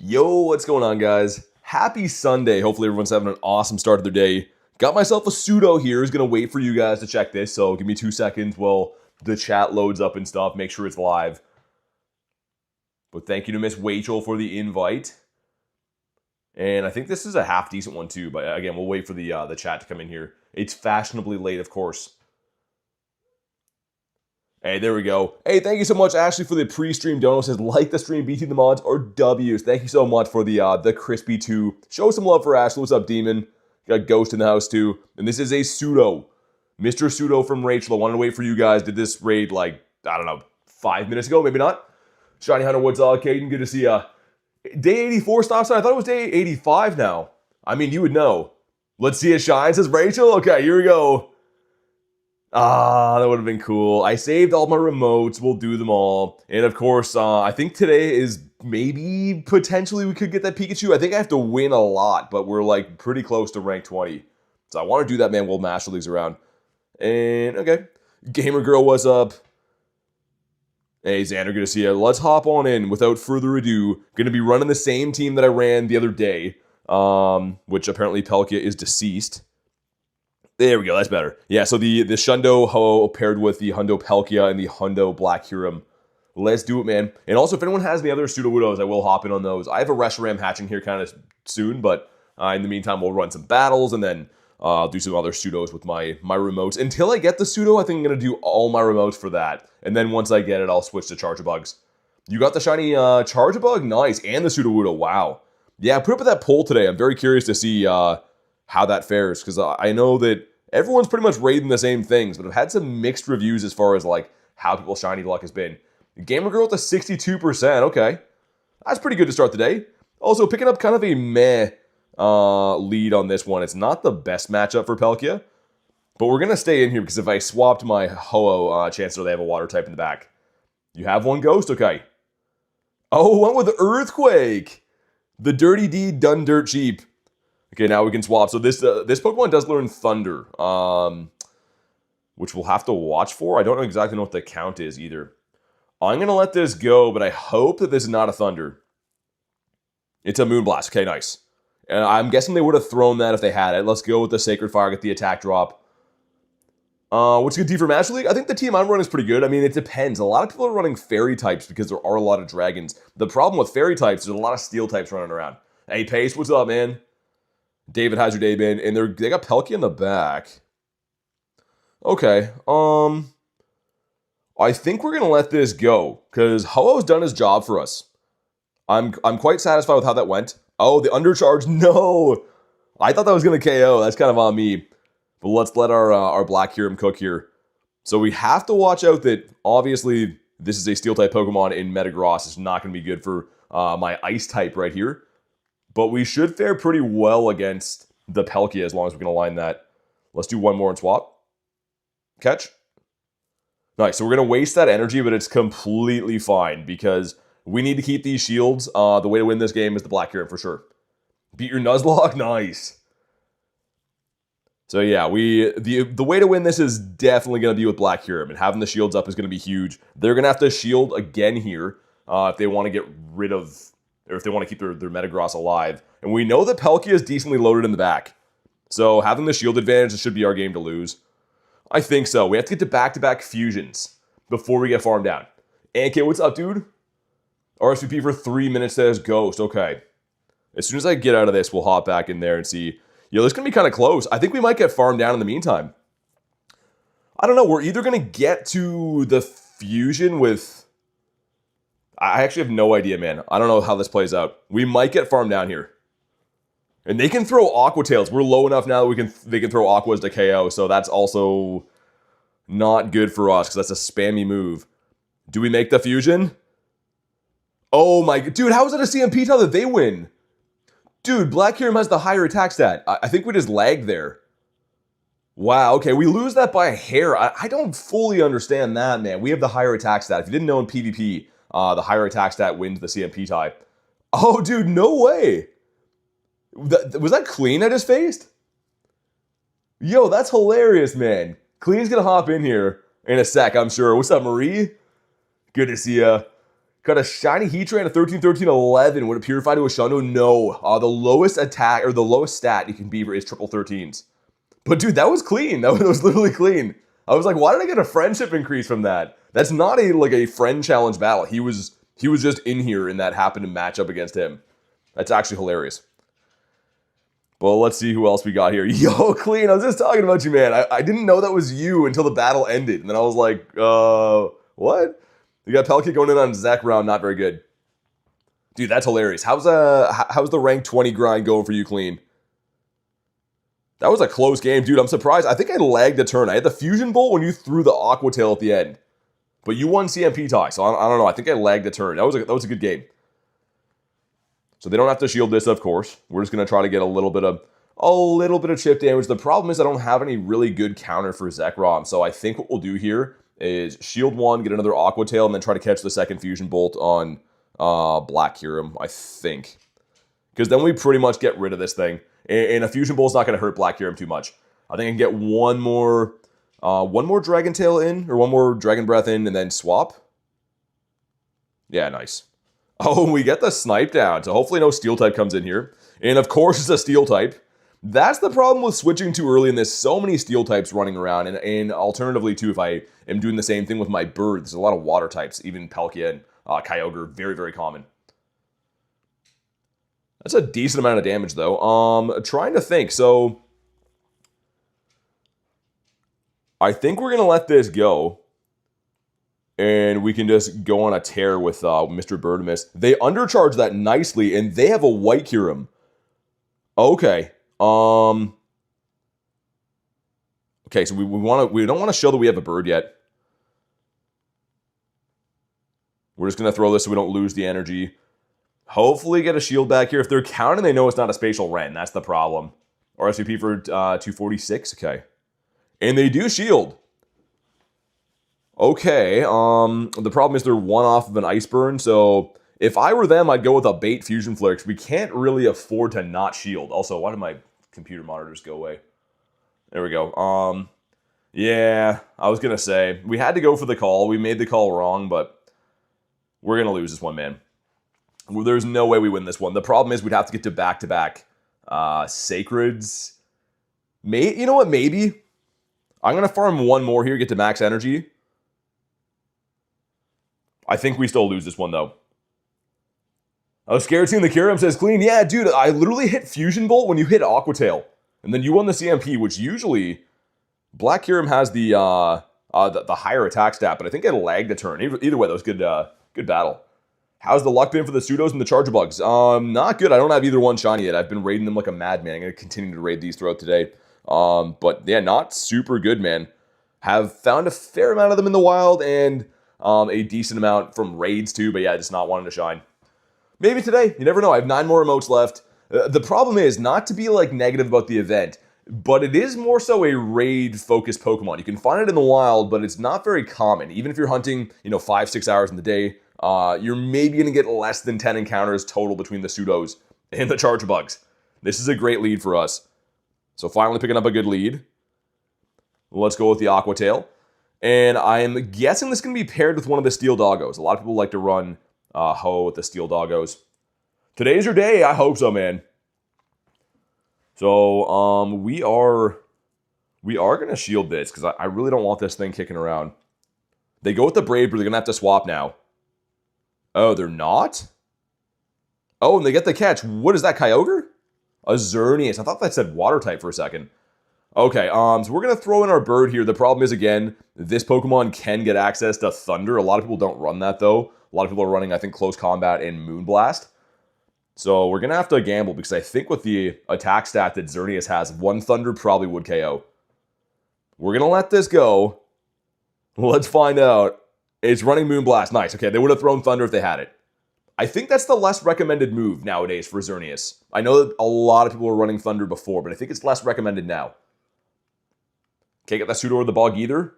Yo, what's going on, guys? Happy Sunday. Hopefully everyone's having an awesome start of their day. Got myself a pseudo here. Is going to wait for you guys to check this, so give me 2 seconds while the chat loads up and stuff. Make sure it's live. But thank you to Miss Wachel for the invite. And I think this is a half decent one too, but again, we'll wait for the chat to come in here. It's fashionably late, of course. Hey, there we go. Hey, thank you so much, Ashley, for the pre-stream dono. Says, like the stream, BT the mods, or W's. Thank you so much for the crispy 2. Show some love for Ashley. What's up, Demon? Got Ghost in the house, too. And this is a pseudo. Mr. Pseudo from Rachel. I wanted to wait for you guys. Did this raid, like, I don't know, 5 minutes ago? Maybe not. Shiny Hunter, what's up, Caden? Good to see ya. Day 84 stop sign. I thought it was day 85 now. I mean, you would know. Let's see it shine, says Rachel. Okay, here we go. Ah, that would have been cool. I saved all my remotes. We'll do them all. And of course, I think today is maybe potentially we could get that Pikachu. I think I have to win a lot, but we're like pretty close to rank 20. So I want to do that, man. We'll master these around. And okay. Gamer Girl, what's up? Hey, Xander, good to see you. Let's hop on in without further ado. Going to be running the same team that I ran the other day, which apparently Pelkia is deceased. There we go, that's better. Yeah, so the Shundo Ho paired with the Hundo Pelkia and the Hundo Black Huron. Let's do it, man. And also, if anyone has any other Sudowoodos, I will hop in on those. I have a Reshiram hatching here kind of soon, but in the meantime, we'll run some battles and then do some other Pseudos with my remotes. Until I get the Pseudo, I think I'm going to do all my remotes for that. And then once I get it, I'll switch to Chargebugs. You got the shiny Chargebug? Nice. And the Sudowoodo. Wow. Yeah, put up that poll today. I'm very curious to see how that fares, because I know that everyone's pretty much rating the same things, but I've had some mixed reviews as far as like how people's shiny luck has been. Gamer Girl with a 62%. Okay, that's pretty good to start the day. Also picking up kind of a meh lead on this one. It's not the best matchup for Pelkia, but we're gonna stay in here because if I swapped my Ho-Oh, chances are they have a water type in the back. You have one Ghost, okay. Oh, one with Earthquake. The dirty deed done dirt cheap. Okay, now we can swap. So this Pokemon does learn Thunder, which we'll have to watch for. I don't know exactly know what the count is either. I'm going to let this go, but I hope that this is not a Thunder. It's a Moonblast. Okay, nice. And I'm guessing they would have thrown that if they had it. Let's go with the Sacred Fire, get the attack drop. What's good D for Master League? I think the team I'm running is pretty good. I mean, it depends. A lot of people are running Fairy types because there are a lot of Dragons. The problem with Fairy types, there's a lot of Steel types running around. Hey, Pace, what's up, man? David, how's your day been? And they got Pelkia in the back. Okay, I think we're gonna let this go because Ho-Oh's done his job for us. I'm quite satisfied with how that went. Oh, the undercharge, no! I thought that was gonna KO. That's kind of on me. But let's let our Black Huron cook here. So we have to watch out that obviously this is a Steel type Pokemon in Metagross. It's not gonna be good for my Ice type right here. But we should fare pretty well against the Pelkia as long as we can align that. Let's do one more and swap. Catch. Nice, so we're going to waste that energy, but it's completely fine because we need to keep these shields. The way to win this game is the Black Huron for sure. Beat your Nuzlocke? Nice. So yeah, the way to win this is definitely going to be with Black Huron, and having the shields up is going to be huge. They're going to have to shield again here if they want to get rid of... or if they want to keep their Metagross alive. And we know that Pelkia is decently loaded in the back. So having the shield advantage, it should be our game to lose. I think so. We have to get to back-to-back fusions before we get farmed down. AK, what's up, dude? RSVP for 3 minutes says Ghost. Okay. As soon as I get out of this, we'll hop back in there and see. Yo, this is going to be kind of close. I think we might get farmed down in the meantime. I don't know. We're either going to get to the fusion with... I actually have no idea, man. I don't know how this plays out. We might get farmed down here. And they can throw Aqua Tails. We're low enough now that they can throw Aquas to KO, so that's also not good for us, because that's a spammy move. Do we make the fusion? Oh my... Dude, how is it a CMP tile that they win? Dude, Black Huron has the higher attack stat. I think we just lagged there. Wow, okay, we lose that by a hair. I don't fully understand that, man. We have the higher attack stat. If you didn't know in PvP... the higher attack stat wins the CMP tie. Oh, dude, no way. Was that Clean I just faced? Yo, that's hilarious, man. Clean's gonna hop in here in a sec, I'm sure. What's up, Marie? Good to see ya. Got a shiny Heatran, a 13, 13, 11. Would it purify to a Shundo? No. The lowest attack, or the lowest stat you can beaver is triple 13s. But dude, that was clean. That was literally clean. I was like, why did I get a friendship increase from that? That's not a friend challenge battle. He was just in here and that happened to match up against him. That's actually hilarious. Well, let's see who else we got here. Yo, Clean, I was just talking about you, man. I didn't know that was you until the battle ended. And then I was like, what? You got Pelkey going in on Zach round, not very good. Dude, that's hilarious. How's the rank 20 grind going for you, Clean? That was a close game, dude. I'm surprised. I think I lagged a turn. I had the Fusion Bolt when you threw the Aqua Tail at the end. But you won CMP tie, so I don't know. I think I lagged a turn. That was a good game. So they don't have to shield this, of course. We're just going to try to get a little bit of chip damage. The problem is I don't have any really good counter for Zekrom. So I think what we'll do here is shield one, get another Aqua Tail, and then try to catch the second Fusion Bolt on Black Kyurem, I think. Because then we pretty much get rid of this thing. And a Fusion Bolt's not going to hurt Black Kyurem too much. I think I can get one more Dragon Tail in, or one more Dragon Breath in, and then swap. Yeah, nice. Oh, we get the Snipe down, so hopefully no Steel type comes in here. And of course it's a Steel type. That's the problem with switching too early, and there's so many Steel types running around. And alternatively too, if I am doing the same thing with my bird, there's a lot of Water types, even Palkia and Kyogre, very, very common. That's a decent amount of damage though. Trying to think, so I think we're going to let this go. And we can just go on a tear with Mr. Birdimus. They undercharge that nicely, and they have a White Kyurem. Okay. Okay, so we don't want to show that we have a bird yet. We're just going to throw this so we don't lose the energy. Hopefully get a shield back here. If they're counting, they know it's not a Spatial Ren. That's the problem. RSVP for 246. Okay. And they do shield. Okay, the problem is they're one off of an Ice Burn, so if I were them, I'd go with a Bait Fusion Flare, because we can't really afford to not shield. Also, why did my computer monitors go away? There we go. Yeah, I was going to say, we had to go for the call. We made the call wrong, but we're going to lose this one, man. There's no way we win this one. The problem is we'd have to get to back-to-back Sacreds. You know what, maybe? I'm going to farm one more here, get to max energy. I think we still lose this one, though. I was scared seeing the Kyurem, says Clean. Yeah, dude, I literally hit Fusion Bolt when you hit Aqua Tail. And then you won the CMP, which usually Black Kyurem has the higher attack stat, but I think it lagged a turn. Either way, that was good battle. How's the luck been for the Pseudos and the Charger Bugs? Not good. I don't have either one shiny yet. I've been raiding them like a madman. I'm going to continue to raid these throughout today. But yeah, not super good, man. Have found a fair amount of them in the wild, and a decent amount from raids too, but yeah, just not wanting to shine. Maybe today, you never know. I have 9 more emotes left. The problem is, not to be like negative about the event, but it is more so a raid-focused Pokemon. You can find it in the wild, but it's not very common. Even if you're hunting, 5-6 hours in the day, you're maybe going to get less than 10 encounters total between the Pseudos and the Charger Bugs. This is a great lead for us. So finally picking up a good lead. Let's go with the Aqua Tail. And I'm guessing this is going to be paired with one of the Steel Doggos. A lot of people like to run Ho with the Steel Doggos. Today's your day. I hope so, man. So we are going to shield this, because I really don't want this thing kicking around. They go with the Brave, but they're going to have to swap now. Oh, they're not? Oh, and they get the catch. What is that, Kyogre? A Xerneas. I thought that said Water type for a second. Okay, so we're going to throw in our bird here. The problem is, again, this Pokemon can get access to Thunder. A lot of people don't run that, though. A lot of people are running, I think, Close Combat and Moonblast. So we're going to have to gamble, because I think with the attack stat that Xerneas has, one Thunder probably would KO. We're going to let this go. Let's find out. It's running Moonblast. Nice. Okay, they would have thrown Thunder if they had it. I think that's the less recommended move nowadays for Xerneas. I know that a lot of people were running Thunder before, but I think it's less recommended now. Can't get that Pseudo or the Bog either.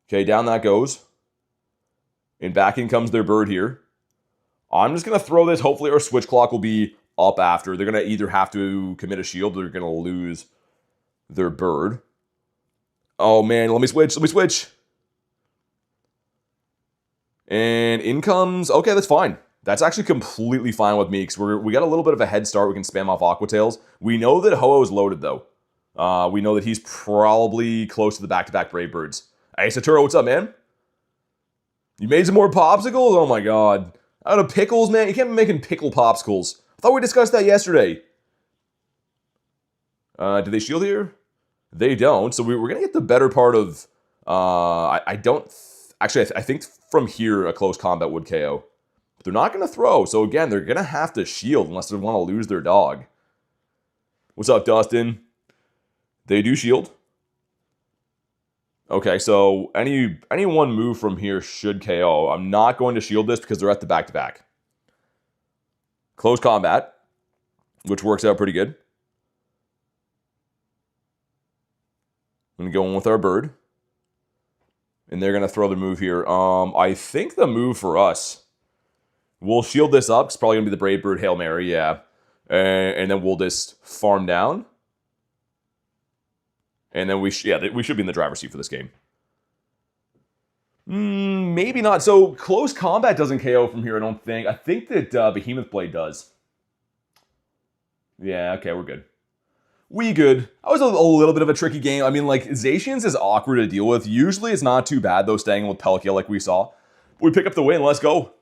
Okay, down that goes. And back in comes their bird here. I'm just going to throw this. Hopefully our switch clock will be up after. They're going to either have to commit a shield or they're going to lose their bird. Oh, man. Let me switch. Let me switch. And incomes, okay, that's fine. That's actually completely fine with me because we got a little bit of a head start. We can spam off Aqua Tails. We know that Ho-Oh is loaded though. We know that he's probably close to the back-to-back Brave Birds. Hey, Satoru, what's up, man? You made some more popsicles? Oh my god. Out of pickles, man? You can't be making pickle popsicles. I thought we discussed that yesterday. Do they shield here? They don't. So we're going to get the better part of... I don't... Actually, I think from here, a close combat would KO. But they're not going to throw. So again, they're going to have to shield unless they want to lose their dog. What's up, Dustin? They do shield. Okay, so any one move from here should KO. I'm not going to shield this because they're at the back-to-back. Close combat, which works out pretty good. I'm going to go in with our bird. And they're going to throw the move here. I think the move for us, we'll shield this up. It's probably going to be the Brave Bird Hail Mary, yeah. And then we'll just farm down. And then we should be in the driver's seat for this game. Maybe not. So close combat doesn't KO from here, I don't think. I think that Behemoth Blade does. Yeah, okay, we're good. We good. That was a little bit of a tricky game. I mean, like, Zacian's is awkward to deal with. Usually it's not too bad, though, staying with Palkia like we saw. We pick up the win. Let's go.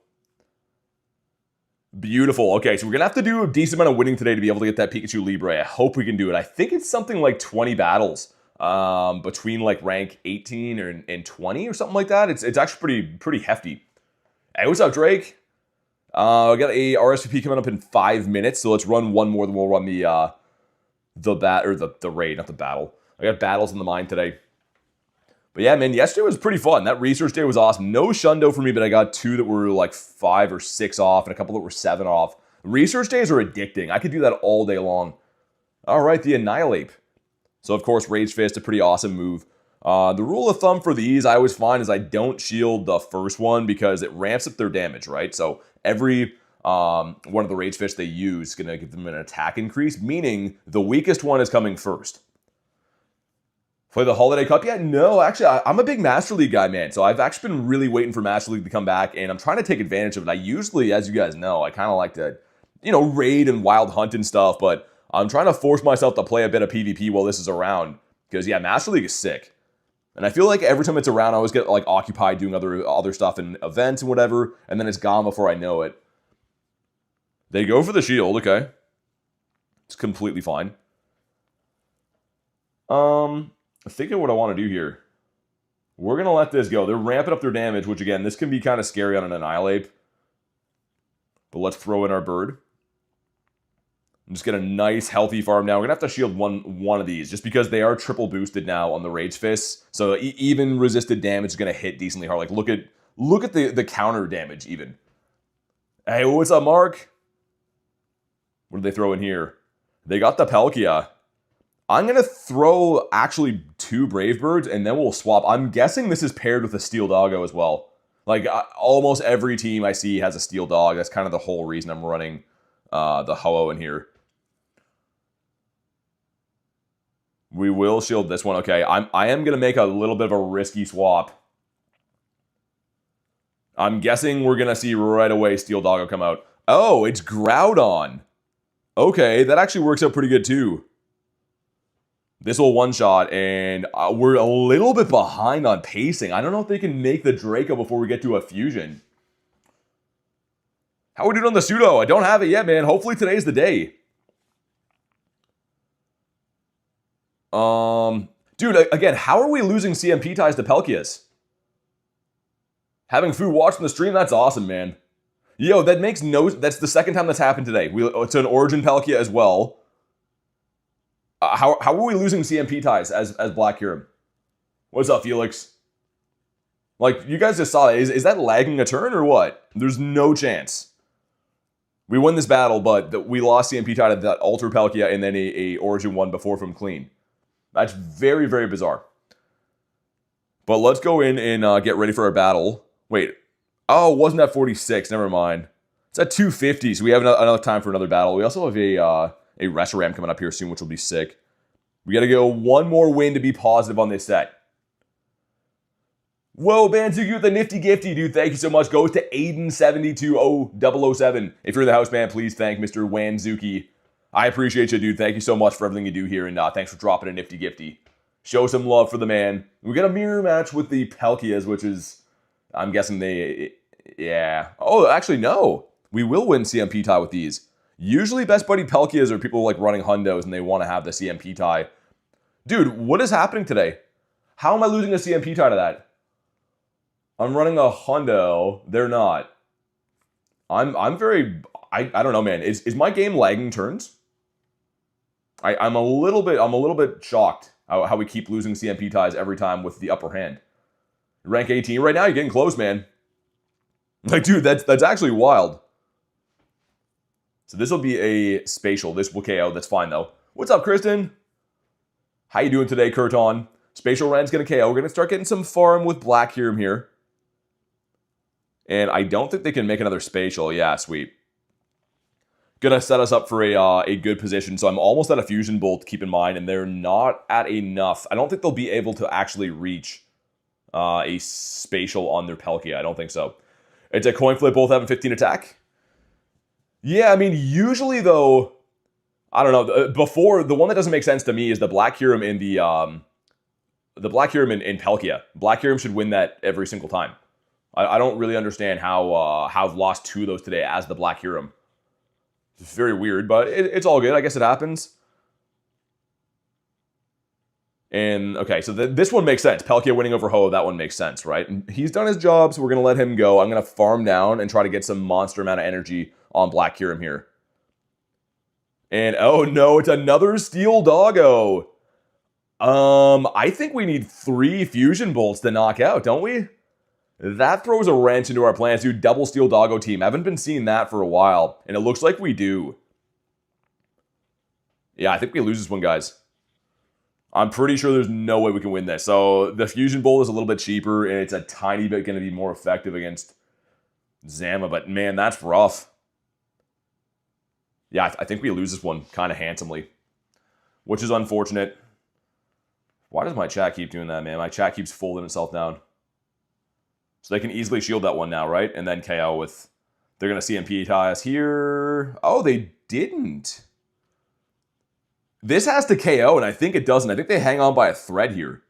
Beautiful. Okay, so we're going to have to do a decent amount of winning today to be able to get that Pikachu Libre. I hope we can do it. I think it's something like 20 battles between, like, rank 18 and 20 or something like that. It's actually pretty hefty. Hey, what's up, Drake? We got a RSVP coming up in 5 minutes, so let's run one more, then we'll run the raid, not the battle. I got battles in the mind today. But yeah, man, yesterday was pretty fun. That research day was awesome. No Shundo for me, but I got 2 that were like 5 or 6 off and a couple that were 7 off. Research days are addicting. I could do that all day long. All right, the Annihilate. So, of course, Rage Fist, a pretty awesome move. The rule of thumb for these I always find is I don't shield the first one because it ramps up their damage, right? So every one of the Rage Fists they use is going to give them an attack increase, meaning the weakest one is coming first. Play the Holiday Cup yet? No, actually, I'm a big Master League guy, man. So I've actually been really waiting for Master League to come back, and I'm trying to take advantage of it. I usually, as you guys know, I kind of like to, raid and wild hunt and stuff, but I'm trying to force myself to play a bit of PvP while this is around. Because, yeah, Master League is sick. And I feel like every time it's around, I always get, like, occupied doing other stuff and events and whatever, and then it's gone before I know it. They go for the shield, okay. It's completely fine. I'm thinking what I want to do here. We're going to let this go. They're ramping up their damage, which, again, this can be kind of scary on an Annihilate. But let's throw in our bird. And just get a nice, healthy farm now. We're going to have to shield one of these, just because they are triple boosted now on the Rage Fists. So even resisted damage is going to hit decently hard. Like, look at the counter damage, even. Hey, what's up, Mark? What did they throw in here? They got the Palkia. I'm going to throw, actually, 2 Brave Birds, and then we'll swap. I'm guessing this is paired with a Steel Doggo as well. Like, almost every team I see has a Steel Dog. That's kind of the whole reason I'm running the Ho-Oh in here. We will shield this one. Okay, I am going to make a little bit of a risky swap. I'm guessing we're going to see right away Steel Doggo come out. Oh, it's Groudon. Okay, that actually works out pretty good too. This will one-shot, and we're a little bit behind on pacing. I don't know if they can make the Draco before we get to a fusion. How are we doing on the Pseudo? I don't have it yet, man. Hopefully today's the day. Dude, again, how are we losing CMP ties to Palkias? Having Fu watching the stream, that's awesome, man. Yo, that makes no... That's the second time that's happened today. It's an Origin Palkia as well. How are we losing CMP ties as Black Hero? What's up, Felix? Like, you guys just saw it. Is that lagging a turn or what? There's no chance. We won this battle, but we lost CMP tie to that Ultra Palkia and then a Origin one before from Clean. That's very, very bizarre. But let's go in and get ready for our battle. Wait. Oh, it wasn't at 46. Never mind. It's at 250, so we have enough time for another battle. We also have a Reshiram coming up here soon, which will be sick. We got to go one more win to be positive on this set. Whoa, Banzuki with the nifty gifty, dude. Thank you so much. Goes to Aiden72007. If you're in the house, man, please thank Mr. Wanzuki. I appreciate you, dude. Thank you so much for everything you do here, and thanks for dropping a nifty gifty. Show some love for the man. We got a mirror match with the Palkias, which is, I'm guessing yeah. Oh, actually, no. We will win CMP tie with these. Usually, best buddy Palkias are people like running hundos, and they want to have the CMP tie. Dude, what is happening today? How am I losing a CMP tie to that? I'm running a hundo. They're not. I'm very... I don't know, man. Is my game lagging turns? I'm a little bit shocked how we keep losing CMP ties every time with the upper hand. Rank 18 right now. You're getting close, man. Like, dude, that's actually wild. So this will be a spatial. This will KO. That's fine though. What's up, Kristen? How you doing today, Kurton? Spatial Ren's gonna KO. We're gonna start getting some farm with Black Hiram here. And I don't think they can make another spatial. Yeah, sweet. Gonna set us up for a good position. So I'm almost at a Fusion Bolt, keep in mind, and they're not at enough. I don't think they'll be able to actually reach a spatial on their Palkia. I don't think so. It's a coin flip, both having 15 attack. Yeah, I mean, usually though, I don't know. Before, the one that doesn't make sense to me is the Black Hiram in the Black Hiram in Palkia. Black Hiram should win that every single time. I don't really understand how I've lost 2 of those today as the Black Hiram. It's very weird, but it's all good. I guess it happens. And, okay, so this one makes sense. Palkia winning over Ho, that one makes sense, right? And he's done his job, so we're going to let him go. I'm going to farm down and try to get some monster amount of energy on Black Hiram here. And, oh no, it's another Steel Doggo. I think we need 3 Fusion Bolts to knock out, don't we? That throws a wrench into our plans, dude. Double Steel Doggo team. I haven't been seeing that for a while, and it looks like we do. Yeah, I think we lose this one, guys. I'm pretty sure there's no way we can win this. So the Fusion Bolt is a little bit cheaper, and it's a tiny bit going to be more effective against Zama, but man, that's rough. Yeah, I think we lose this one kind of handsomely, which is unfortunate. Why does my chat keep doing that, man? My chat keeps folding itself down. So they can easily shield that one now, right? And then KO with... They're going to CMP tie us here. Oh, they didn't. This has to KO, and I think it doesn't. I think they hang on by a thread here.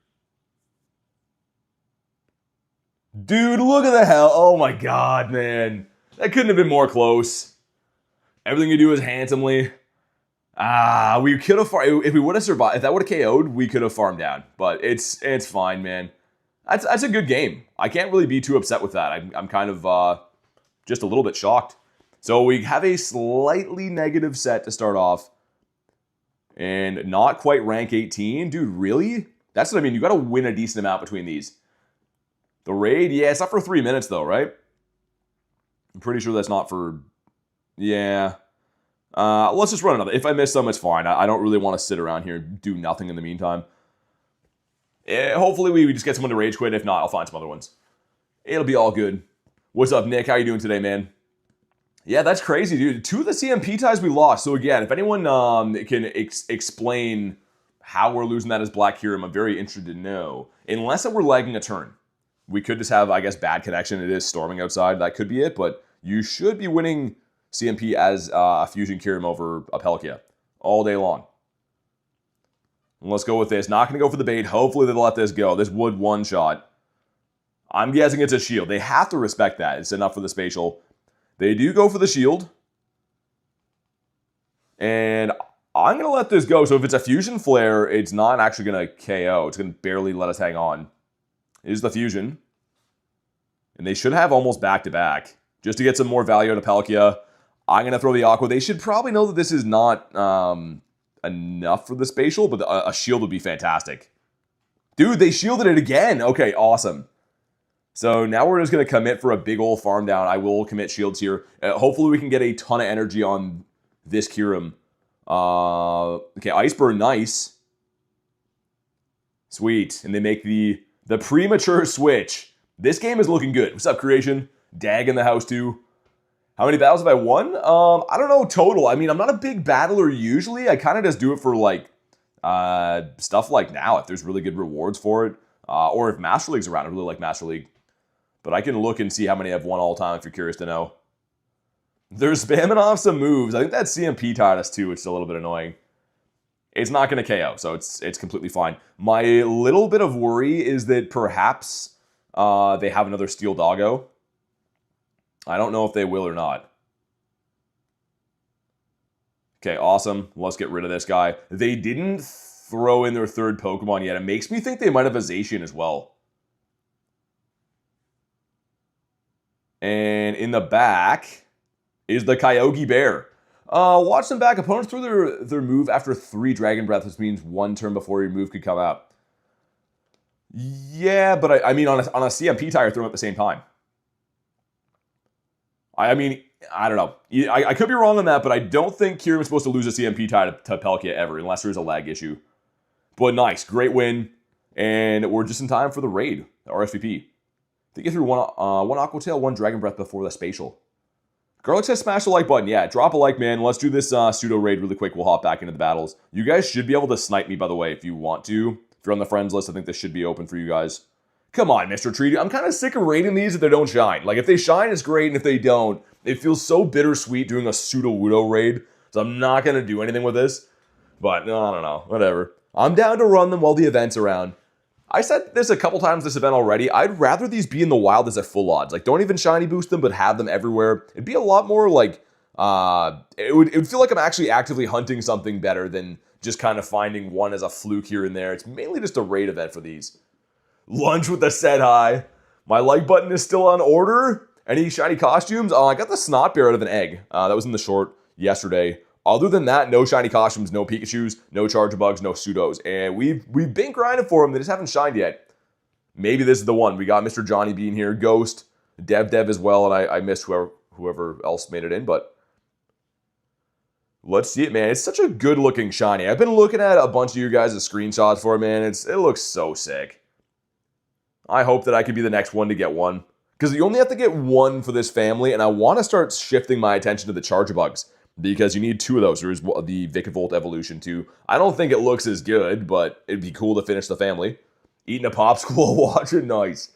Dude, look at the hell. Oh my god, man. That couldn't have been more close. Everything you do is handsomely. We could have farmed... If we would have survived... If that would have KO'd, we could have farmed down. But it's fine, man. That's a good game. I can't really be too upset with that. I'm kind of just a little bit shocked. So we have a slightly negative set to start off. And not quite rank 18. Dude, really? That's what I mean. You got to win a decent amount between these. The raid, yeah, it's not for 3 minutes though, right? I'm pretty sure that's not for... Yeah. Let's just run another. If I miss some, it's fine. I don't really want to sit around here and do nothing in the meantime. Hopefully we just get someone to rage quit. If not, I'll find some other ones. It'll be all good. What's up, Nick? How you doing today, man? Yeah, that's crazy, dude. 2 of the CMP ties we lost. So again, if anyone can explain how we're losing that as Black Hiram, I'm very interested to know. Unless we're lagging a turn. We could just have, I guess, bad connection. It is storming outside. That could be it. But you should be winning CMP as a Fusion Hiram over a Palkia all day long. Let's go with this. Not going to go for the bait. Hopefully they'll let this go. This would one-shot. I'm guessing it's a shield. They have to respect that. It's enough for the spatial. They do go for the shield. And I'm going to let this go. So if it's a Fusion Flare, it's not actually going to KO. It's going to barely let us hang on. It is the Fusion. And they should have almost back-to-back. Just to get some more value out of Palkia. I'm going to throw the Aqua. They should probably know that this is not... enough for the spatial, but a shield would be fantastic. Dude, they shielded it again. Okay, awesome. So now we're just going to commit for a big old farm down. I will commit shields here. Hopefully we can get a ton of energy on this Hiram. Okay, Ice Burn, nice. Sweet. And they make the premature switch. This game is looking good. What's up, Creation? Dag in the house, too. How many battles have I won? I don't know total. I mean, I'm not a big battler usually. I kind of just do it for, like, stuff like now, if there's really good rewards for it. Or if Master League's around. I really like Master League. But I can look and see how many I've won all time if you're curious to know. They're spamming off some moves. I think that CMP tied us too, which is a little bit annoying. It's not going to KO, so it's completely fine. My little bit of worry is that perhaps they have another Steel Doggo. I don't know if they will or not. Okay, awesome. Let's get rid of this guy. They didn't throw in their third Pokemon yet. It makes me think they might have a Zacian as well. And in the back is the Kyogre Bear. Watch them back. Opponents threw their move after 3 Dragon Breath, which means 1 turn before your move could come out. Yeah, but I mean, on a CMP tie, you're throwing at the same time. I mean, I don't know. I could be wrong on that, but I don't think Kieran was supposed to lose a CMP tie to Palkia ever, unless there's a lag issue. But nice. Great win. And we're just in time for the raid, the RSVP. They get through one Aqua Tail, 1 Dragon Breath before the Spatial. Garlic says smash the like button. Yeah, drop a like, man. Let's do this pseudo raid really quick. We'll hop back into the battles. You guys should be able to snipe me, by the way, if you want to. If you're on the friends list, I think this should be open for you guys. Come on, Mr. Tree. I'm kind of sick of raiding these if they don't shine. Like, if they shine, it's great, and if they don't, it feels so bittersweet doing a Sudowoodo raid. So I'm not going to do anything with this. But, no, I don't know. Whatever. I'm down to run them while the event's around. I said this a couple times this event already. I'd rather these be in the wild as at full odds. Like, don't even shiny boost them, but have them everywhere. It'd be a lot more like, it would feel like I'm actually actively hunting something better than just kind of finding one as a fluke here and there. It's mainly just a raid event for these. Lunch with the set high. My like button is still on order. Any shiny costumes? I got the Snot Bear out of an egg. That was in the short yesterday. Other than that, no shiny costumes, no Pikachus, no Chargebugs, no Pseudos. And we've been grinding for them. They just haven't shined yet. Maybe this is the one. We got Mr. Johnny Bean here, Ghost, Dev as well, and I missed whoever else made it in, but let's see it, man. It's such a good-looking shiny. I've been looking at a bunch of you guys' screenshots for it, man. It looks so sick. I hope that I can be the next one to get one. Because you only have to get one for this family, and I want to start shifting my attention to the Chargebugs. Because you need 2 of those. There's the Vikavolt evolution too. I don't think it looks as good, but it'd be cool to finish the family. Eating a popsicle, watching, nice.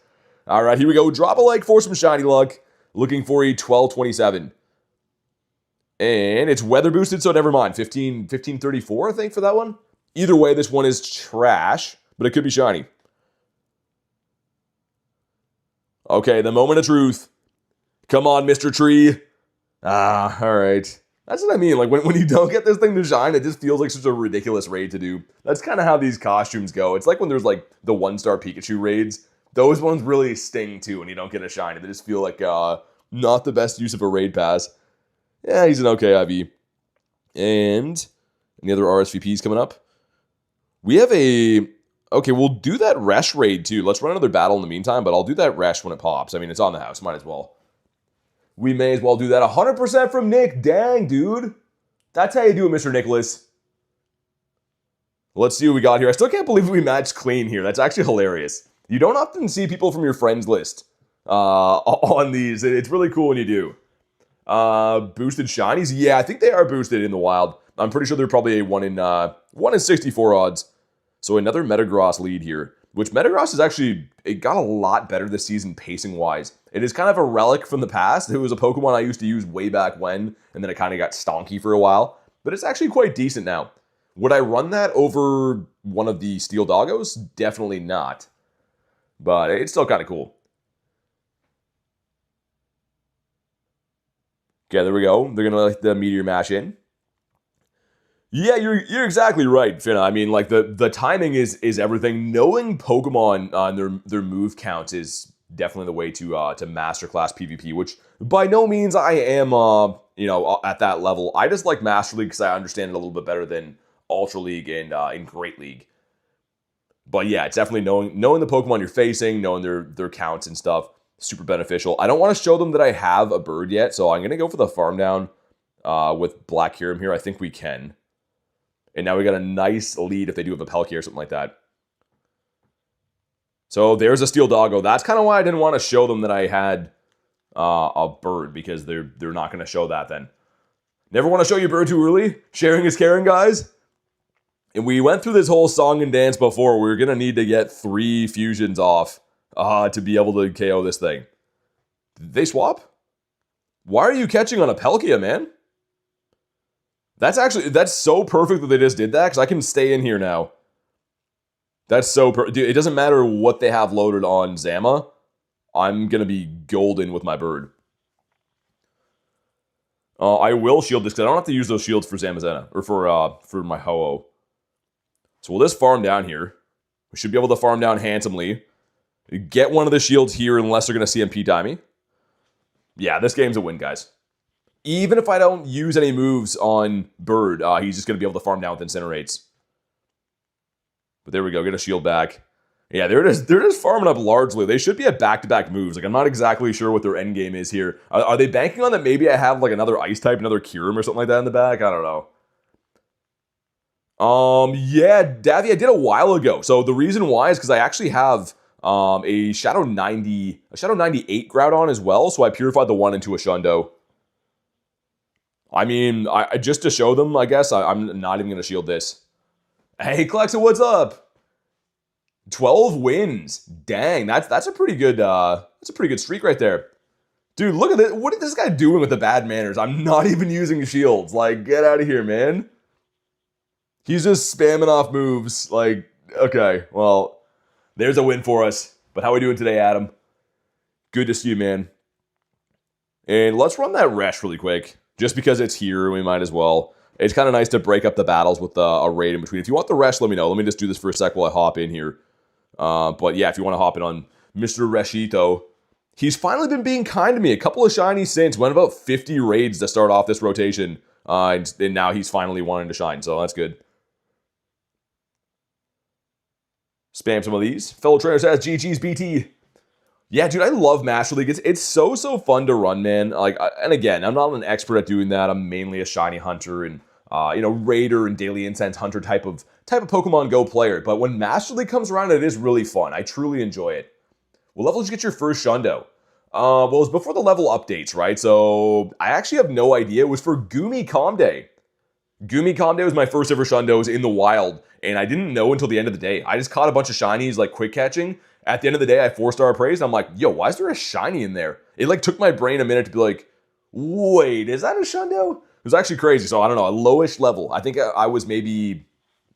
All right, here we go. Drop a like for some shiny luck. Looking for a 1227. And it's weather boosted, so never mind. 1534, I think, for that one. Either way, this one is trash, but it could be shiny. Okay, the moment of truth. Come on, Mr. Tree. All right. That's what I mean, like when you don't get this thing to shine, it just feels like such a ridiculous raid to do. That's kind of how these costumes go. It's like when there's like the 1-star Pikachu raids. Those ones really sting too when you don't get a shiny. They just feel like not the best use of a raid pass. Yeah, he's an okay IV. And any other RSVPs coming up? We have a... Okay, we'll do that Resh raid too. Let's run another battle in the meantime, but I'll do that Resh when it pops. I mean, it's on the house, might as well. We may as well do that. 100% from Nick. Dang, dude. That's how you do it, Mr. Nicholas. Let's see what we got here. I still can't believe we matched clean here. That's actually hilarious. You don't often see people from your friends list on these. It's really cool when you do. Boosted shinies? Yeah, I think they are boosted in the wild. I'm pretty sure they're probably a 1 in 64 odds. So another Metagross lead here. Which Metagross is actually, it got a lot better this season pacing-wise. It is kind of a relic from the past. It was a Pokemon I used to use way back when, and then it kind of got stonky for a while. But it's actually quite decent now. Would I run that over one of the Steel Doggos? Definitely not. But it's still kind of cool. Okay, there we go. They're going to let the Meteor Mash in. Yeah, you're exactly right, Finna. I mean, like, the timing is everything. Knowing Pokemon on their move counts is definitely the way to masterclass PvP, which by no means I am, at that level. I just like Master League because I understand it a little bit better than Ultra League and in Great League. But yeah, it's definitely knowing the Pokemon you're facing, knowing their counts and stuff, super beneficial. I don't want to show them that I have a bird yet, so I'm going to go for the farm down with Black Kyurem here. I think we can. And now we got a nice lead if they do have a Palkia or something like that. So there's a Steel Doggo. That's kind of why I didn't want to show them that I had a bird, because they're not going to show that then. Never want to show you a bird too early. Sharing is caring, guys. And we went through this whole song and dance before. We were going to need to get 3 fusions off to be able to KO this thing. Did they swap? Why are you catching on a Palkia, man? That's so perfect that they just did that, because I can stay in here now. That's so dude, it doesn't matter what they have loaded on Zama. I'm going to be golden with my bird. I will shield this, because I don't have to use those shields for Zamazenta, or for my Ho-Oh. So we'll just farm down here. We should be able to farm down handsomely. Get one of the shields here unless they're going to CMP die me. Yeah, this game's a win, guys. Even if I don't use any moves on Bird, he's just going to be able to farm down with Incinerates. But there we go, get a shield back. Yeah, they're just farming up largely. They should be at back-to-back moves. Like, I'm not exactly sure what their end game is here. Are they banking on that maybe I have like another Ice type, another Kyurem or something like that in the back? I don't know. Yeah, Davy, I did a while ago. So the reason why is because I actually have a Shadow 98 Groudon as well. So I purified the one into a Shundo. I mean, I just to show them, I guess, I'm not even going to shield this. Hey, Klexa, what's up? 12 wins. Dang, that's a pretty good streak right there. Dude, look at this. What is this guy doing with the bad manners? I'm not even using shields. Like, get out of here, man. He's just spamming off moves. Like, okay, well, there's a win for us. But how are we doing today, Adam? Good to see you, man. And let's run that Resh really quick. Just because it's here, we might as well. It's kind of nice to break up the battles with a raid in between. If you want the Resh, let me know. Let me just do this for a sec while I hop in here. But yeah, if you want to hop in on Mr. Reshito, he's finally been being kind to me. A couple of shinies since. Went about 50 raids to start off this rotation. And now he's finally wanting to shine, so that's good. Spam some of these. Fellow trainer says, GG's BT. Yeah, dude, I love Master League. It's so fun to run, man. Like, and again, I'm not an expert at doing that. I'm mainly a shiny hunter and raider and daily incense hunter type of Pokemon Go player. But when Master League comes around, it is really fun. I truly enjoy it. What level did you get your first Shundo? Well, it was before the level updates, right? So I actually have no idea. It was for Gumi Comde. Gumi Comde was my first ever Shundos in the wild, and I didn't know until the end of the day. I just caught a bunch of shinies, like, quick catching. At the end of the day, I 4-star appraised, and I'm like, yo, why is there a shiny in there? It, like, took my brain a minute to be like, wait, is that a Shundo? It was actually crazy, so I don't know, a lowish level. I think I was maybe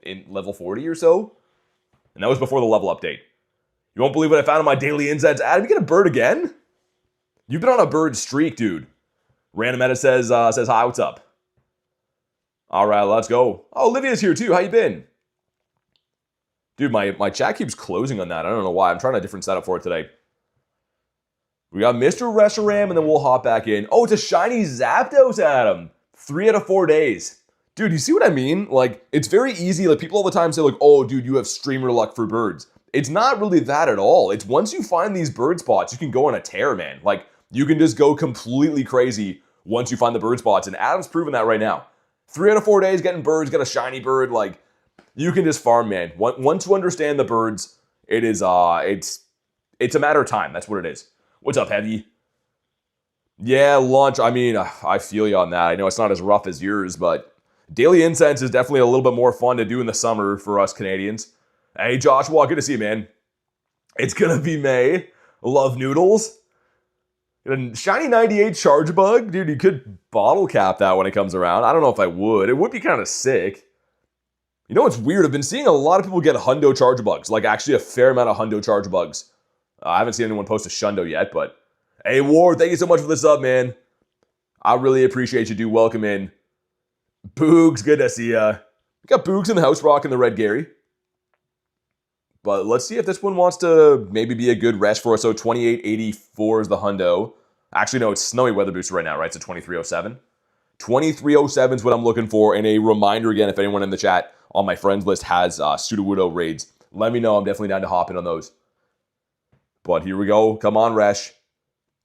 in level 40 or so, and that was before the level update. You won't believe what I found on my daily insights. Adam, you get a bird again? You've been on a bird streak, dude. Random Edit says hi, what's up? All right, let's go. Oh, Olivia's here too. How you been? Dude, my chat keeps closing on that. I don't know why. I'm trying a different setup for it today. We got Mr. Reshiram, and then we'll hop back in. Oh, it's a shiny Zapdos, Adam. 3 out of 4 days. Dude, you see what I mean? Like, it's very easy. Like, people all the time say, like, oh, dude, you have streamer luck for birds. It's not really that at all. It's once you find these bird spots, you can go on a tear, man. Like, you can just go completely crazy once you find the bird spots, and Adam's proven that right now. 3 out of 4 days getting birds, got a shiny bird, like, you can just farm, man. Once you understand the birds, it is, it's a matter of time. That's what it is. What's up, Heavy? Yeah, launch, I mean, I feel you on that. I know it's not as rough as yours, but daily incense is definitely a little bit more fun to do in the summer for us Canadians. Hey, Joshua, good to see you, man. It's gonna be May. Love noodles. And shiny 98 charge bug, dude, you could bottle cap that when it comes around. I don't know if I would. It would be kind of sick. You know what's weird? I've been seeing a lot of people get Hundo charge bugs, like actually a fair amount of Hundo charge bugs. I haven't seen anyone post a Shundo yet, but hey, Ward, thank you so much for the sub, man. I really appreciate you, dude. Welcome in. Boogs, good to see ya. We got Boogs in the house rocking the red Gary. But let's see if this one wants to maybe be a good rest for us. So 2884 is the Hundo. Actually, no, it's Snowy Weather Booster right now, right? So 2307. 2307 is what I'm looking for. And a reminder again, if anyone in the chat on my friends list has Sudowoodo raids, let me know. I'm definitely down to hop in on those. But here we go. Come on, Resh.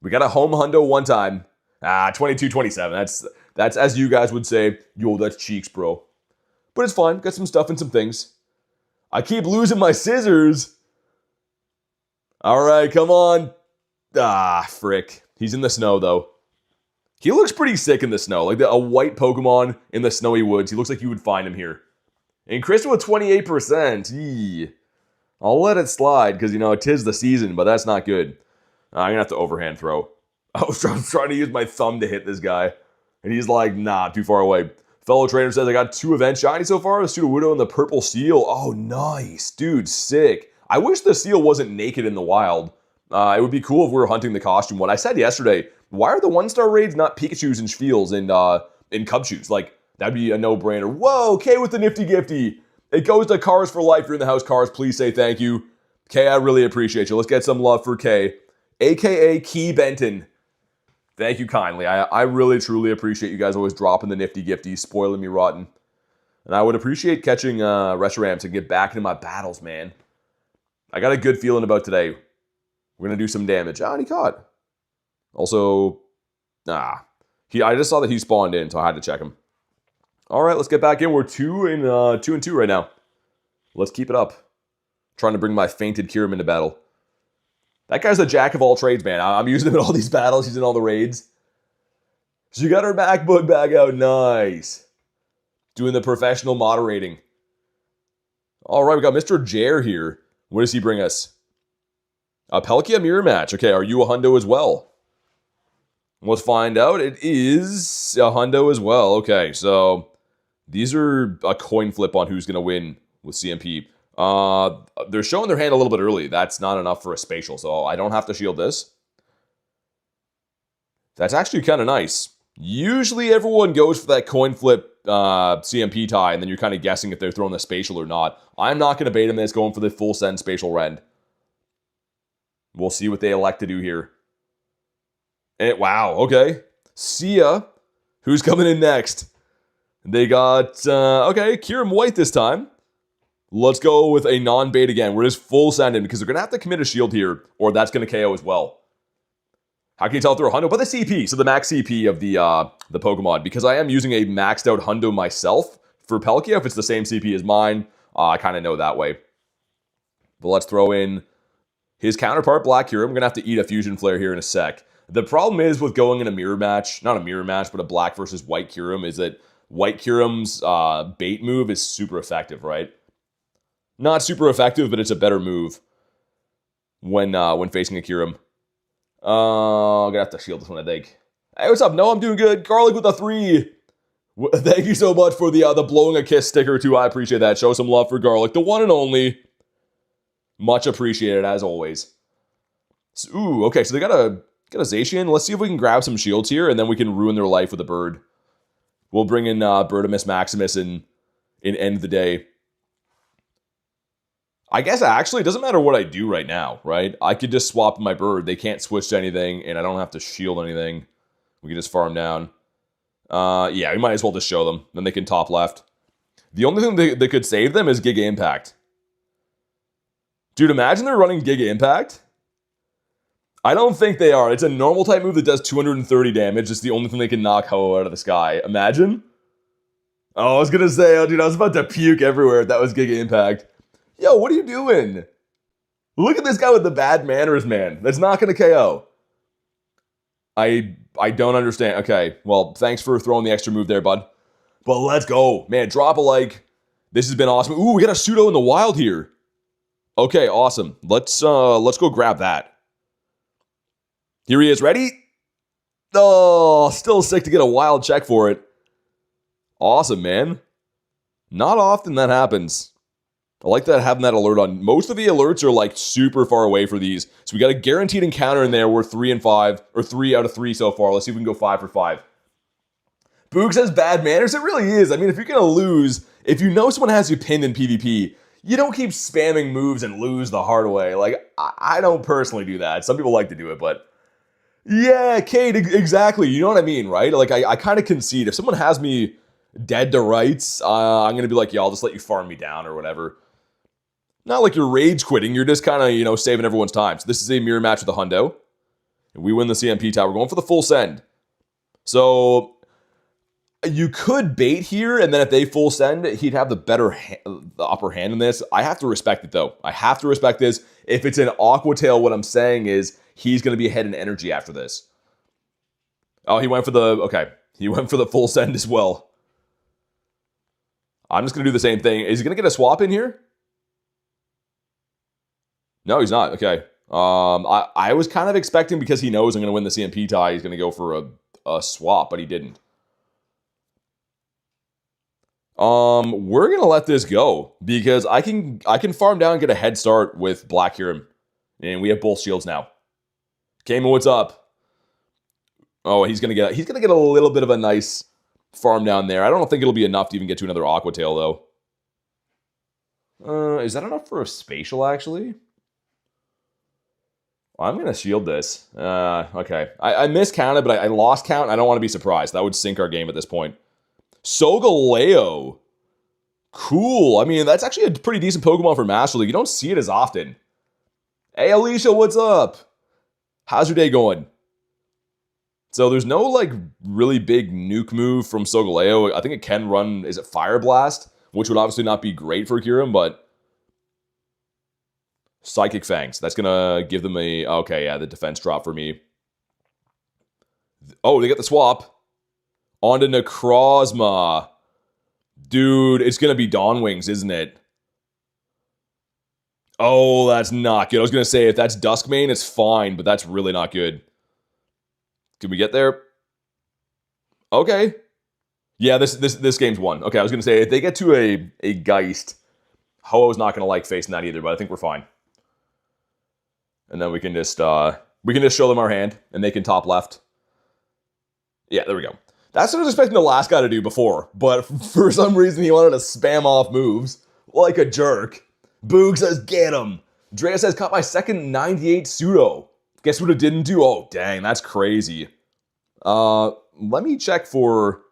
We got a home Hundo one time. 2227. That's as you guys would say, yo, that's cheeks, bro. But it's fine. Got some stuff and some things. I keep losing my scissors. All right, come on. Frick. He's in the snow, though. He looks pretty sick in the snow. Like a white Pokemon in the snowy woods. He looks like you would find him here. And Kristen with 28%. Yee. I'll let it slide because, it is the season, but that's not good. I'm going to have to overhand throw. I was trying to use my thumb to hit this guy. And he's like, nah, too far away. Fellow trainer says I got 2 events shiny so far. The Sudowoodo and the purple seal. Oh, nice. Dude, sick. I wish the seal wasn't naked in the wild. It would be cool if we were hunting the costume one. I said yesterday, why are the 1-star raids not Pikachus and Spiels in Cub shoes? Like, that'd be a no-brainer. Whoa, K with the nifty gifty. It goes to Cars for Life. You're in the house, Cars. Please say thank you. K, I really appreciate you. Let's get some love for K, a.k.a. Key Benton. Thank you kindly. I really, truly appreciate you guys always dropping the nifty gifties, spoiling me rotten. And I would appreciate catching Reshiram to get back into my battles, man. I got a good feeling about today. We're going to do some damage. And he caught. Also, I just saw that he spawned in, so I had to check him. All right, let's get back in. We're 2-2 right now. Let's keep it up. Trying to bring my fainted Kyurem into battle. That guy's a jack of all trades, man. I'm using him in all these battles. He's in all the raids. She got her MacBook back out. Nice. Doing the professional moderating. All right, we got Mr. Jer here. What does he bring us? A Palkia mirror match. Okay, are you a hundo as well? Let's find out. It is a hundo as well. Okay, so these are a coin flip on who's going to win with CMP. They're showing their hand a little bit early. That's not enough for a spatial, so I don't have to shield this. That's actually kind of nice. Usually everyone goes for that coin flip CMP tie, and then you're kind of guessing if they're throwing the spatial or not. I'm not going to bait him this, going for the full send spatial rend. We'll see what they elect to do here. And wow, okay. See ya. Who's coming in next? They got, okay, Kyurem White this time. Let's go with a non-bait again. We're just full sending because they're going to have to commit a shield here, or that's going to KO as well. How can you tell if they're a hundo? But the CP, so the max CP of the Pokemon, because I am using a maxed out hundo myself for Palkia. If it's the same CP as mine, I kind of know that way. But let's throw in his counterpart, Black Kyurem. I'm going to have to eat a Fusion Flare here in a sec. The problem is with going in a mirror match, not a mirror match, but a black versus white Kyurem, is that white Kyurem's bait move is super effective, right? Not super effective, but it's a better move when facing a Kyurem. I'm going to have to shield this one, I think. Hey, what's up? No, I'm doing good. Garlic with a 3. Thank you so much for the blowing a kiss sticker, too. I appreciate that. Show some love for Garlic. The one and only. Much appreciated, as always. So, ooh, okay, so they got a Zacian. Let's see if we can grab some shields here, and then we can ruin their life with a bird. We'll bring in Birdimus Maximus and end the day. I guess actually it doesn't matter what I do right now, right? I could just swap my bird. They can't switch to anything, and I don't have to shield anything. We can just farm down. Yeah, we might as well just show them. Then they can top left. The only thing that could save them is Giga Impact. Dude, imagine they're running Giga Impact. I don't think they are. It's a normal type move that does 230 damage. It's the only thing they can knock Ho out of the sky. Imagine. Oh, I was going to say, oh, dude, I was about to puke everywhere if that was Giga Impact. Yo, what are you doing? Look at this guy with the bad manners, man. That's not going to KO. I don't understand. Okay, well, thanks for throwing the extra move there, bud. But let's go. Man, drop a like. This has been awesome. Ooh, we got a pseudo in the wild here. Okay, awesome. Let's go grab that. Here he is. Ready? Oh, still sick to get a wild check for it. Awesome, man. Not often that happens. I like that having that alert on. Most of the alerts are like super far away for these. So we got a guaranteed encounter in there. We're 3 and 5, or 3 out of 3 so far. Let's see if we can go 5 for 5. Boog says bad manners. It really is. I mean, if you're going to lose, if you know someone has you pinned in PvP, you don't keep spamming moves and lose the hard way. Like, I don't personally do that. Some people like to do it, but yeah, Kate, exactly. You know what I mean, right? Like, I kind of concede. If someone has me dead to rights, I'm going to be like, yeah, I'll just let you farm me down or whatever. Not like you're rage quitting. You're just kind of, saving everyone's time. So this is a mirror match with a hundo. And we win the CMP tie. We're going for the full send. So you could bait here, and then if they full send, he'd have the upper hand in this. I have to respect it, though. I have to respect this. If it's an Aqua Tail, what I'm saying is he's going to be ahead in energy after this. Oh, he went for the full send as well. I'm just going to do the same thing. Is he going to get a swap in here? No, he's not. Okay. I was kind of expecting, because he knows I'm going to win the CMP tie, he's going to go for a swap, but he didn't. We're going to let this go, because I can farm down and get a head start with Black Kyurem. And we have both shields now. Kama, what's up? Oh, he's gonna get a little bit of a nice farm down there. I don't think it'll be enough to even get to another Aqua Tail, though. Is that enough for a spatial, actually? I'm gonna shield this. Okay. I miscounted, but I lost count, and I don't want to be surprised. That would sink our game at this point. Solgaleo. Cool. I mean, that's actually a pretty decent Pokemon for Master League. You don't see it as often. Hey, Alicia, what's up? How's your day going? So there's no, like, really big nuke move from Solgaleo. I think it can run, is it Fire Blast? Which would obviously not be great for Kyurem, but... Psychic Fangs. That's gonna give them a... Okay, yeah, the defense drop for me. Oh, they get the swap. On to Necrozma. Dude, it's gonna be Dawn Wings, isn't it? Oh, that's not good. I was gonna say, if that's Duskmane, it's fine, but that's really not good. Can we get there? Okay. Yeah, this game's won. Okay, I was gonna say, if they get to a Geist, Ho-Oh's not gonna like facing that either, but I think we're fine. And then we can just show them our hand, and they can top left. Yeah, there we go. That's what I was expecting the last guy to do before, but for some reason he wanted to spam off moves like a jerk. Boog says, get him. Drea says, caught my second 98 pseudo. Guess what it didn't do? Oh, dang, that's crazy. Let me check for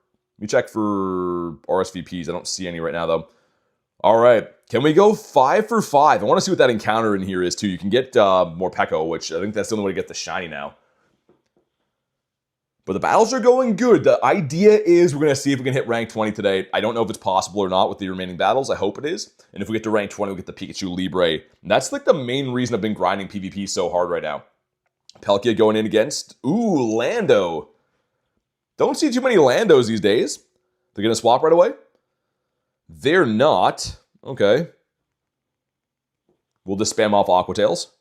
RSVPs. I don't see any right now, though. All right, can we go 5 for 5? I want to see what that encounter in here is, too. You can get more Pekko, which I think that's the only way to get the shiny now. But the battles are going good. The idea is we're going to see if we can hit rank 20 today. I don't know if it's possible or not with the remaining battles. I hope it is. And if we get to rank 20, we'll get the Pikachu Libre. And that's like the main reason I've been grinding PvP so hard right now. Palkia going in against... Ooh, Lando. Don't see too many Landos these days. They're going to swap right away? They're not. Okay. We'll just spam off Aqua Tails.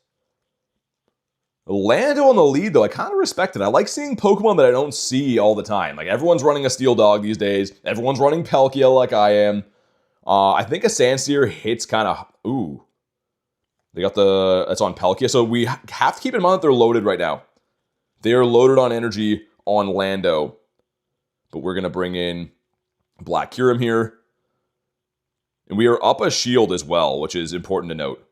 Lando on the lead, though, I kind of respect it. I like seeing Pokemon that I don't see all the time. Like, everyone's running a Steel Dog these days. Everyone's running Palkia like I am. I think a Sandsear hits kind of... Ooh. They got the... That's on Palkia. So we have to keep in mind that they're loaded right now. They are loaded on energy on Lando. But we're going to bring in Black Kyurem here. And we are up a shield as well, which is important to note.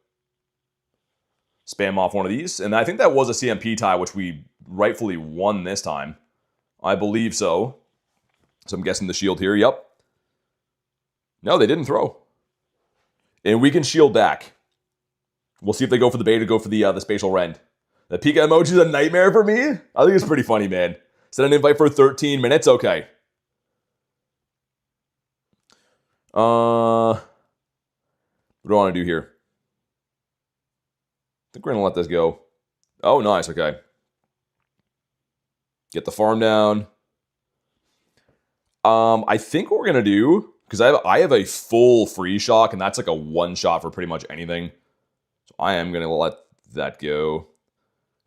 Spam off one of these. And I think that was a CMP tie, which we rightfully won this time. I believe so. So I'm guessing the shield here. Yep. No, they didn't throw. And we can shield back. We'll see if they go for the bait or go for the spatial rend. The Pika emoji is a nightmare for me. I think it's pretty funny, man. Send an invite for 13 minutes. Okay. What do I want to do here? I think we're going to let this go. Oh, nice. Okay. Get the farm down. I think what we're going to do, because I have a full free shock, and that's like a one shot for pretty much anything. So I am going to let that go.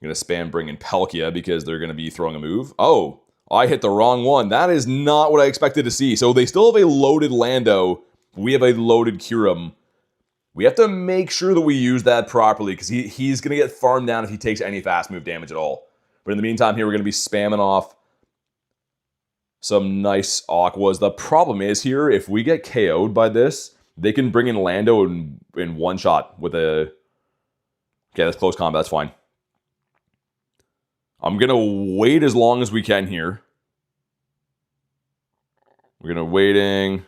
I'm going to spam bring in Palkia because they're going to be throwing a move. Oh, I hit the wrong one. That is not what I expected to see. So they still have a loaded Lando. We have a loaded Kyurem. We have to make sure that we use that properly because he's going to get farmed down if he takes any fast move damage at all. But in the meantime here, we're going to be spamming off some nice Aquas. The problem is here, if we get KO'd by this, they can bring in Lando in one shot with a... Okay, that's close combat. That's fine. I'm going to wait as long as we can here. We're going to waiting...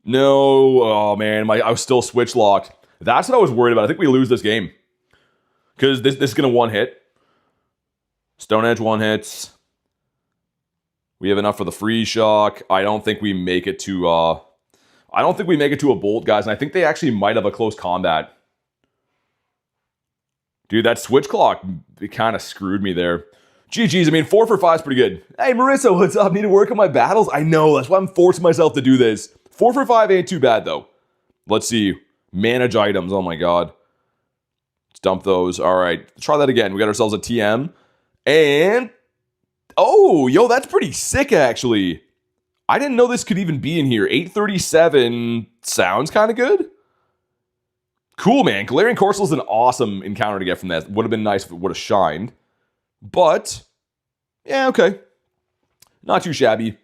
No, oh man, I was still switch locked. That's what I was worried about. I think we lose this game. Because this is going to one hit. Stone Edge one hits. We have enough for the free shock. I don't think we make it to a bolt, guys. And I think they actually might have a close combat. Dude, that switch clock, it kind of screwed me there. GG's, I mean, 4 for 5 is pretty good. Hey, Marissa, what's up? Need to work on my battles? I know, that's why I'm forcing myself to do this. 4 for 5 ain't too bad, though. Let's see. Manage items. Oh, my God. Let's dump those. All right. Let's try that again. We got ourselves a TM. And... oh, yo, that's pretty sick, actually. I didn't know this could even be in here. 837 sounds kind of good. Cool, man. Galarian Corsola is an awesome encounter to get from that. Would have been nice if it would have shined. But, yeah, okay. Not too shabby.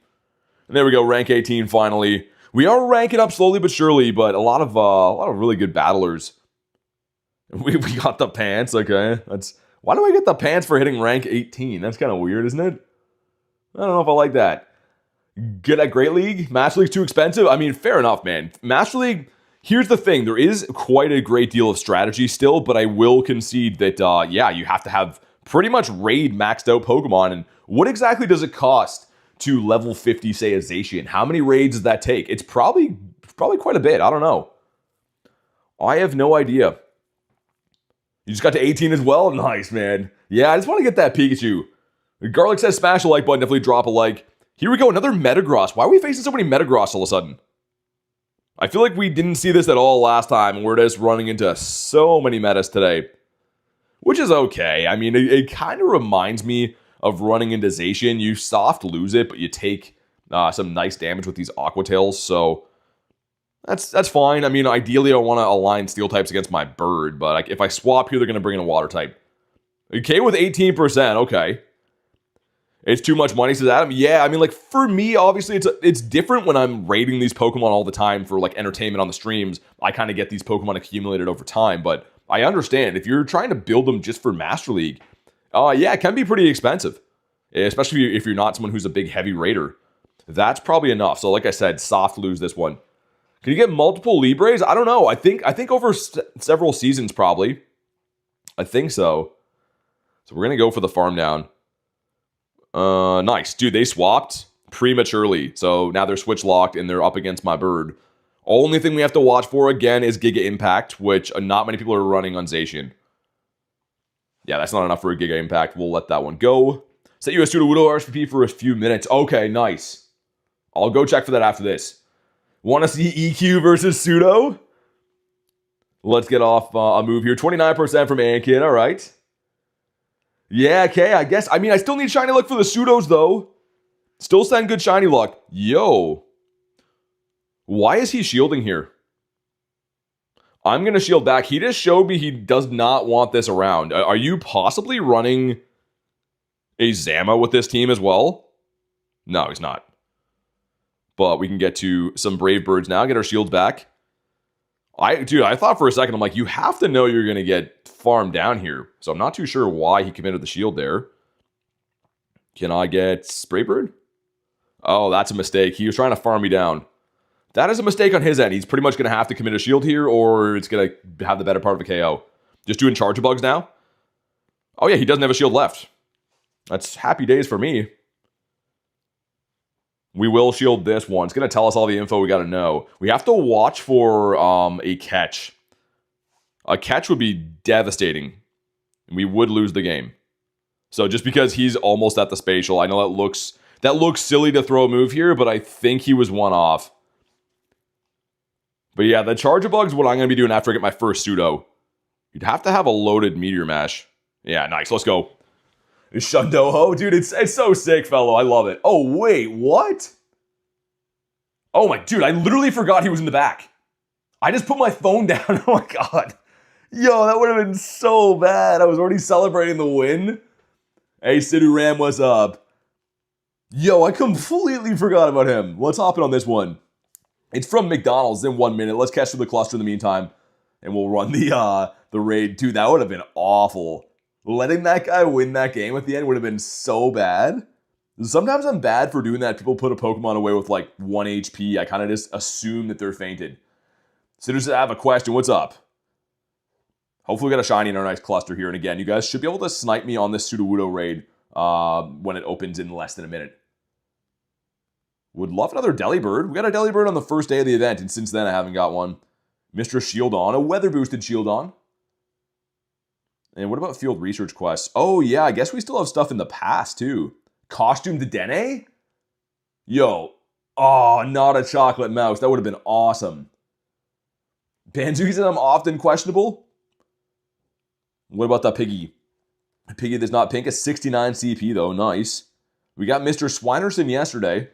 And there we go, rank 18 finally. We are ranking up slowly but surely, but a lot of really good battlers. We got the pants, okay. Why do I get the pants for hitting rank 18? That's kind of weird, isn't it? I don't know if I like that. Good at Great League? Master League's too expensive? I mean, fair enough, man. Master League, here's the thing. There is quite a great deal of strategy still, but I will concede that, yeah, you have to have pretty much raid maxed out Pokemon. And what exactly does it cost to level 50, say, a Zacian? How many raids does that take? It's probably quite a bit. I don't know. I have no idea. You just got to 18 as well? Nice, man. Yeah, I just want to get that Pikachu. Garlic says smash the like button. Definitely drop a like. Here we go. Another Metagross. Why are we facing so many Metagross all of a sudden? I feel like we didn't see this at all last time, and we're just running into so many metas today. Which is okay. I mean, it kind of reminds me of running into Zacian. You soft lose it, but you take some nice damage with these Aqua Tails, so that's fine. I mean, ideally, I want to align Steel types against my Bird, but if I swap here, they're going to bring in a Water type. Okay, with 18%, okay. It's too much money, says Adam. Yeah, I mean, like, for me, obviously, it's different when I'm raiding these Pokemon all the time for, like, entertainment on the streams. I kind of get these Pokemon accumulated over time, but I understand. If you're trying to build them just for Master League, yeah, it can be pretty expensive. Especially if you're not someone who's a big, heavy raider. That's probably enough. So, like I said, soft lose this one. Can you get multiple Libres? I don't know. I think over several seasons, probably. I think so. So we're going to go for the farm down. Nice. Dude, they swapped prematurely. So now they're switch locked and they're up against my Bird. Only thing we have to watch for, again, is Giga Impact, which not many people are running on Zacian. Yeah, that's not enough for a Giga Impact. We'll let that one go. Set you a Sudowoodo RSVP for a few minutes. Okay, nice. I'll go check for that after this. Want to see EQ versus Pseudo? Let's get off a move here. 29% from Anakin, all right. Yeah, okay, I guess. I mean, I still need shiny luck for the Pseudos, though. Still send good shiny luck. Yo. Why is he shielding here? I'm going to shield back. He just showed me he does not want this around. Are you possibly running a Zama with this team as well? No, he's not. But we can get to some Brave Birds now. Get our shields back. Dude, I thought for a second, I'm like, you have to know you're going to get farmed down here. So I'm not too sure why he committed the shield there. Can I get Spray Bird? Oh, that's a mistake. He was trying to farm me down. That is a mistake on his end. He's pretty much going to have to commit a shield here, or it's going to have the better part of a KO. Just doing Charge Bugs now? Oh yeah, he doesn't have a shield left. That's happy days for me. We will shield this one. It's going to tell us all the info we got to know. We have to watch for a catch. A catch would be devastating. We would lose the game. So just because he's almost at the spatial, I know that looks silly to throw a move here, but I think he was one off. But yeah, the Charge Bug is what I'm going to be doing after I get my first Pseudo. You'd have to have a loaded Meteor Mash. Yeah, nice. Let's go. Shundoho, dude, it's so sick, fellow. I love it. Oh, wait, what? Oh my, dude, I literally forgot he was in the back. I just put my phone down. Oh my god. Yo, that would have been so bad. I was already celebrating the win. Hey, Sidhu Ram, what's up? Yo, I completely forgot about him. Let's hop in on this one. It's from McDonald's in 1 minute. Let's catch through the cluster in the meantime. And we'll run the raid. Dude, that would have been awful. Letting that guy win that game at the end would have been so bad. Sometimes I'm bad for doing that. People put a Pokemon away with like 1 HP. I kind of just assume that they're fainted. So just have a question. What's up? Hopefully we got a shiny in our nice cluster here. And again, you guys should be able to snipe me on this Sudowoodo raid when it opens in less than a minute. Would love another Delibird. We got a Delibird on the first day of the event, and since then I haven't got one. Mr. Shieldon, a weather boosted Shieldon. And what about field research quests? Oh yeah, I guess we still have stuff in the past too. Costume Sudowoodo? Yo, Oh, not a chocolate mouse. That would have been awesome. Banzuki said I'm often questionable. What about that piggy? A piggy that's not pink, a 69 CP though. Nice. We got Mr. Swinerson yesterday.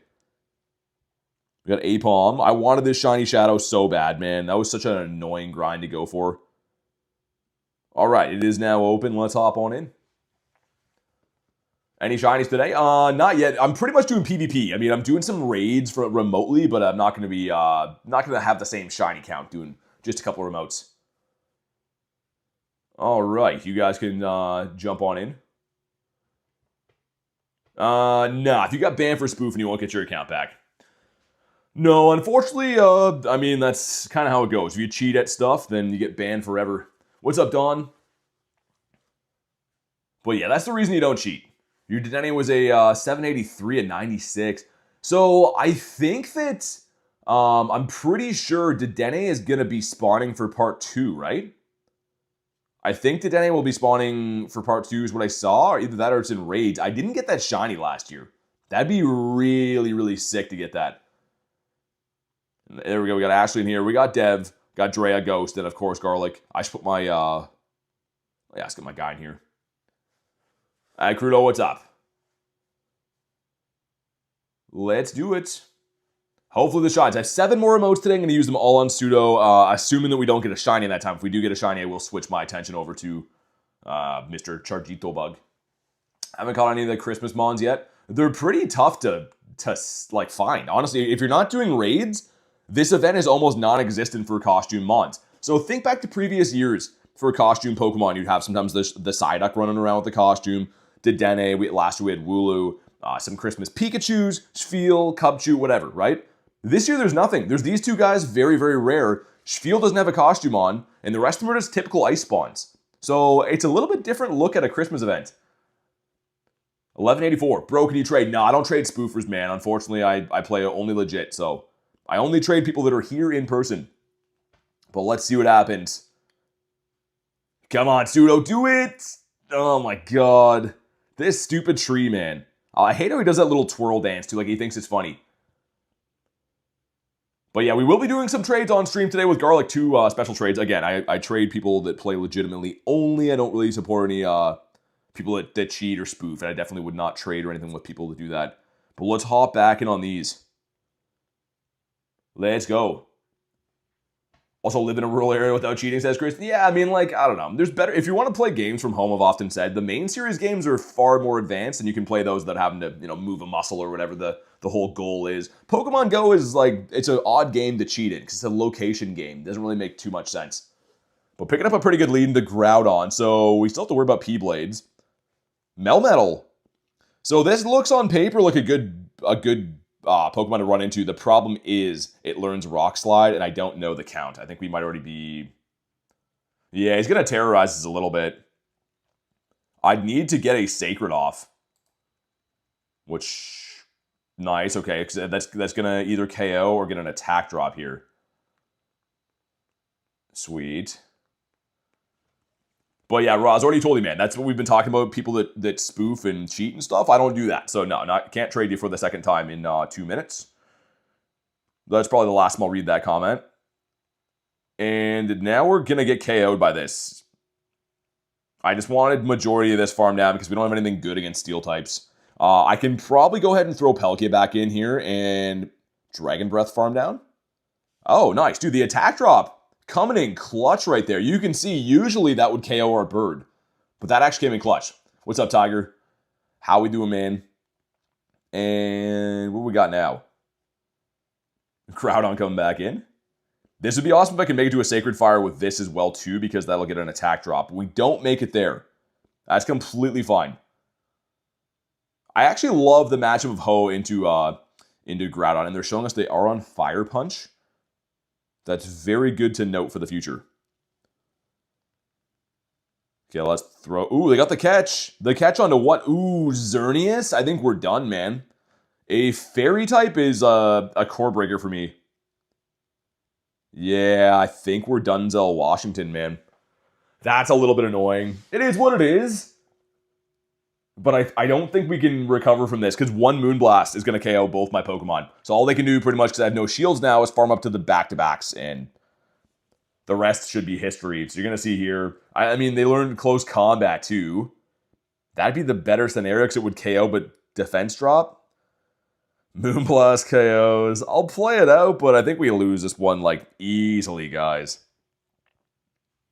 We got Apom. I wanted this shiny shadow so bad, man. That was such an annoying grind to go for. All right, it is now open. Let's hop on in. Any shinies today? Not yet. I'm pretty much doing PvP. I mean, I'm doing some raids for remotely, but I'm not going to be not going to have the same shiny count doing just a couple of remotes. All right, you guys can jump on in. Nah, if you got banned for spoofing, you won't get your account back. No, unfortunately, I mean, that's kind of how it goes. If you cheat at stuff, then you get banned forever. What's up, Don? But yeah, that's the reason you don't cheat. Your Dedenne was a 783 and 96. So I think that I'm pretty sure Dedenne is going to be spawning for part 2, right? I think Dedenne will be spawning for part 2 is what I saw, or either that or it's in raids. I didn't get that shiny last year. That'd be really, really sick to get that. There we go. We got Ashley in here. We got Dev. Got Drea, Ghost, and of course Garlic. I should put my yeah, let's get my guy in here. Alright, Crudo, what's up? Let's do it. Hopefully the shines. I have 7 more emotes today. I'm going to use them all on Pseudo, assuming that we don't get a shiny in that time. If we do get a shiny, I will switch my attention over to Mr. Chargito Bug. I haven't caught any of the Christmas mons yet. They're pretty tough to like find. Honestly, if you're not doing raids, this event is almost non-existent for costume mons. So think back to previous years for costume Pokemon. You'd have sometimes the Psyduck running around with the costume. Dedenne, last year we had Wooloo, some Christmas Pikachus, Spheal, Cubchoo, whatever, right? This year there's nothing. There's these 2 guys, very, very rare. Spheal doesn't have a costume on, and the rest of them are just typical ice spawns. So it's a little bit different look at a Christmas event. 1184. Bro, can you trade? No, I don't trade spoofers, man. Unfortunately, I play only legit, so I only trade people that are here in person. But let's see what happens. Come on, Pseudo, do it! Oh my god. This stupid tree, man. I hate how he does that little twirl dance, too, like he thinks it's funny. But yeah, we will be doing some trades on stream today with Garlic, 2 special trades. Again, I trade people that play legitimately only. I don't really support any people that cheat or spoof, and I definitely would not trade or anything with people that do that. But let's hop back in on these. Let's go. Also live in a rural area without cheating, says Chris. Yeah, I mean, like, I don't know. There's better, if you want to play games from home, I've often said, the main series games are far more advanced, and you can play those without having to, you know, move a muscle or whatever the whole goal is. Pokemon GO is like, it's an odd game to cheat in, because it's a location game. It doesn't really make too much sense. But picking up a pretty good lead in the Groudon, so we still have to worry about P-Blades. Melmetal. So this looks on paper like a good Pokemon to run into. The problem is it learns Rock Slide, and I don't know the count. I think we might already be... Yeah, he's going to terrorize us a little bit. I'd need to get a Sacred off. Which... Nice, okay. That's going to either KO or get an attack drop here. Sweet. But yeah, Roz, already told you, man. That's what we've been talking about. People that spoof and cheat and stuff. I don't do that. So no, can't trade you for the second time in 2 minutes. That's probably the last time I'll read that comment. And now we're going to get KO'd by this. I just wanted majority of this farm down because we don't have anything good against steel types. I can probably go ahead and throw Palkia back in here and Dragon Breath farm down. Oh, nice. Dude, the attack drop coming in clutch right there. You can see usually that would KO our bird. But that actually came in clutch. What's up, Tiger? How we doing, man? And what we got now? Groudon coming back in. This would be awesome if I can make it to a Sacred Fire with this as well, too, because that'll get an attack drop. We don't make it there. That's completely fine. I actually love the matchup of Ho into Groudon, and they're showing us they are on Fire Punch. That's very good to note for the future. Okay, let's throw... Ooh, they got the catch. The catch onto what? Ooh, Xerneas? I think we're done, man. A Fairy type is a core breaker for me. Yeah, I think we're Dunzel Washington, man. That's a little bit annoying. It is what it is. But I don't think we can recover from this because one Moonblast is going to KO both my Pokemon. So all they can do pretty much because I have no shields now is farm up to the back-to-backs, and the rest should be history. So you're going to see here, I mean, they learned close combat too. That'd be the better scenario because it would KO but defense drop. Moonblast KOs. I'll play it out, but I think we lose this one like easily, guys.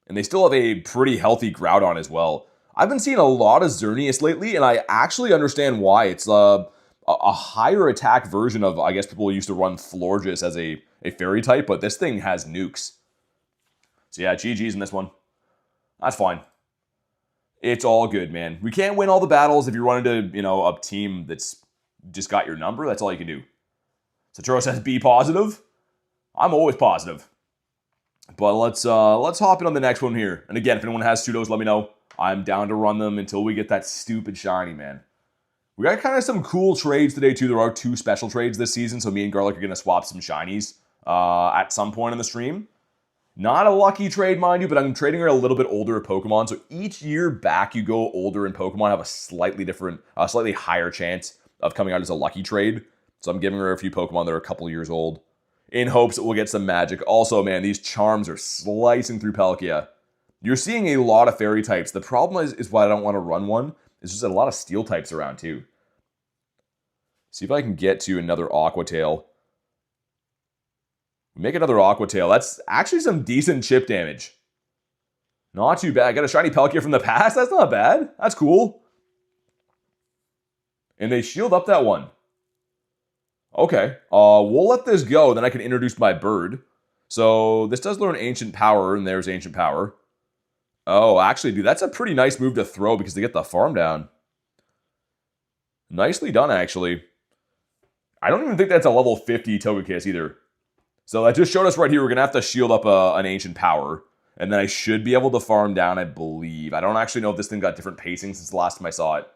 And they still have a pretty healthy Groudon as well. I've been seeing a lot of Xerneas lately, and I actually understand why. It's a higher attack version of, I guess people used to run Florges as a fairy type, but this thing has nukes. So yeah, GG's in this one. That's fine. It's all good, man. We can't win all the battles if you're running to, a team that's just got your number. That's all you can do. Satoru says be positive. I'm always positive. But let's hop in on the next one here. And again, if anyone has Pseudos, let me know. I'm down to run them until we get that stupid shiny, man. We got kind of some cool trades today, too. There are 2 special trades this season, so me and Garlic are going to swap some shinies at some point in the stream. Not a lucky trade, mind you, but I'm trading her a little bit older Pokemon. So each year back you go older in Pokemon have a slightly higher chance of coming out as a lucky trade. So I'm giving her a few Pokemon that are a couple years old in hopes that we'll get some magic. Also, man, these charms are slicing through Palkia. You're seeing a lot of fairy types. The problem is why I don't want to run one. It's just a lot of steel types around too. See if I can get to another Aqua Tail. Make another Aqua Tail. That's actually some decent chip damage. Not too bad. I got a shiny Palkia from the past. That's not bad. That's cool. And they shield up that one. Okay. We'll let this go. Then I can introduce my bird. So this does learn Ancient Power, and there's Ancient Power. Oh, actually, dude, that's a pretty nice move to throw because they get the farm down. Nicely done, actually. I don't even think that's a level 50 Togekiss either. So that just showed us right here, we're going to have to shield up an Ancient Power. And then I should be able to farm down, I believe. I don't actually know if this thing got different pacing since the last time I saw it.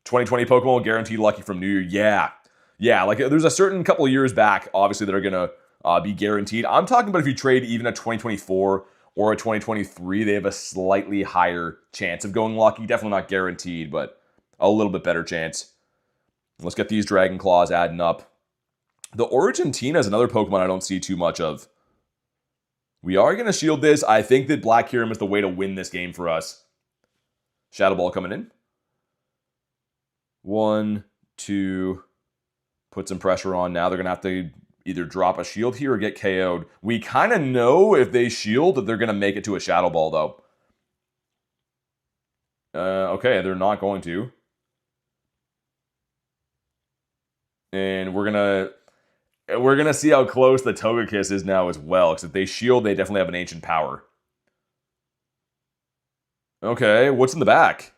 2020 Pokemon guaranteed lucky from New Year. Yeah. Yeah, like there's a certain couple of years back, obviously, that are going to be guaranteed. I'm talking about if you trade even a 2024 or a 2023, they have a slightly higher chance of going lucky. Definitely not guaranteed, but a little bit better chance. Let's get these Dragon Claws adding up. The Origentina is another Pokemon I don't see too much of. We are going to shield this. I think that Black Kyurem is the way to win this game for us. Shadow Ball coming in. 1, 2. Put some pressure on. Now they're going to have to either drop a shield here or get KO'd. We kind of know if they shield that they're going to make it to a Shadow Ball, though. Okay, they're not going to. And we're gonna see how close the Togekiss is now as well. Because if they shield, they definitely have an Ancient Power. Okay, what's in the back?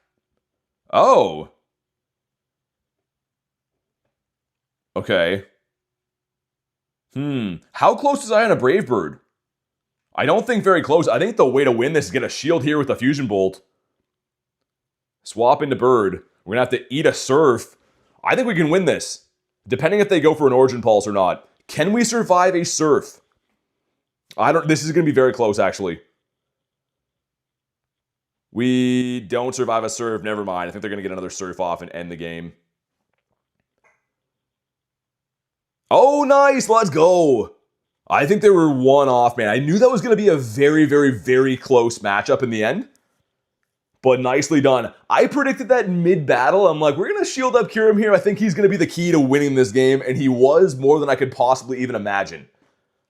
Oh. Okay. How close is I on a Brave Bird? I don't think very close. I think the way to win this is get a shield here with a Fusion Bolt. Swap into Bird. We're going to have to eat a Surf. I think we can win this. Depending if they go for an Origin Pulse or not. Can we survive a Surf? This is going to be very close, actually. We don't survive a Surf. Never mind. I think they're going to get another Surf off and end the game. Oh, nice. Let's go. I think they were one off, man. I knew that was going to be a very, very, very close matchup in the end. But nicely done. I predicted that mid-battle. I'm like, we're going to shield up Kyurem here. I think he's going to be the key to winning this game. And he was more than I could possibly even imagine.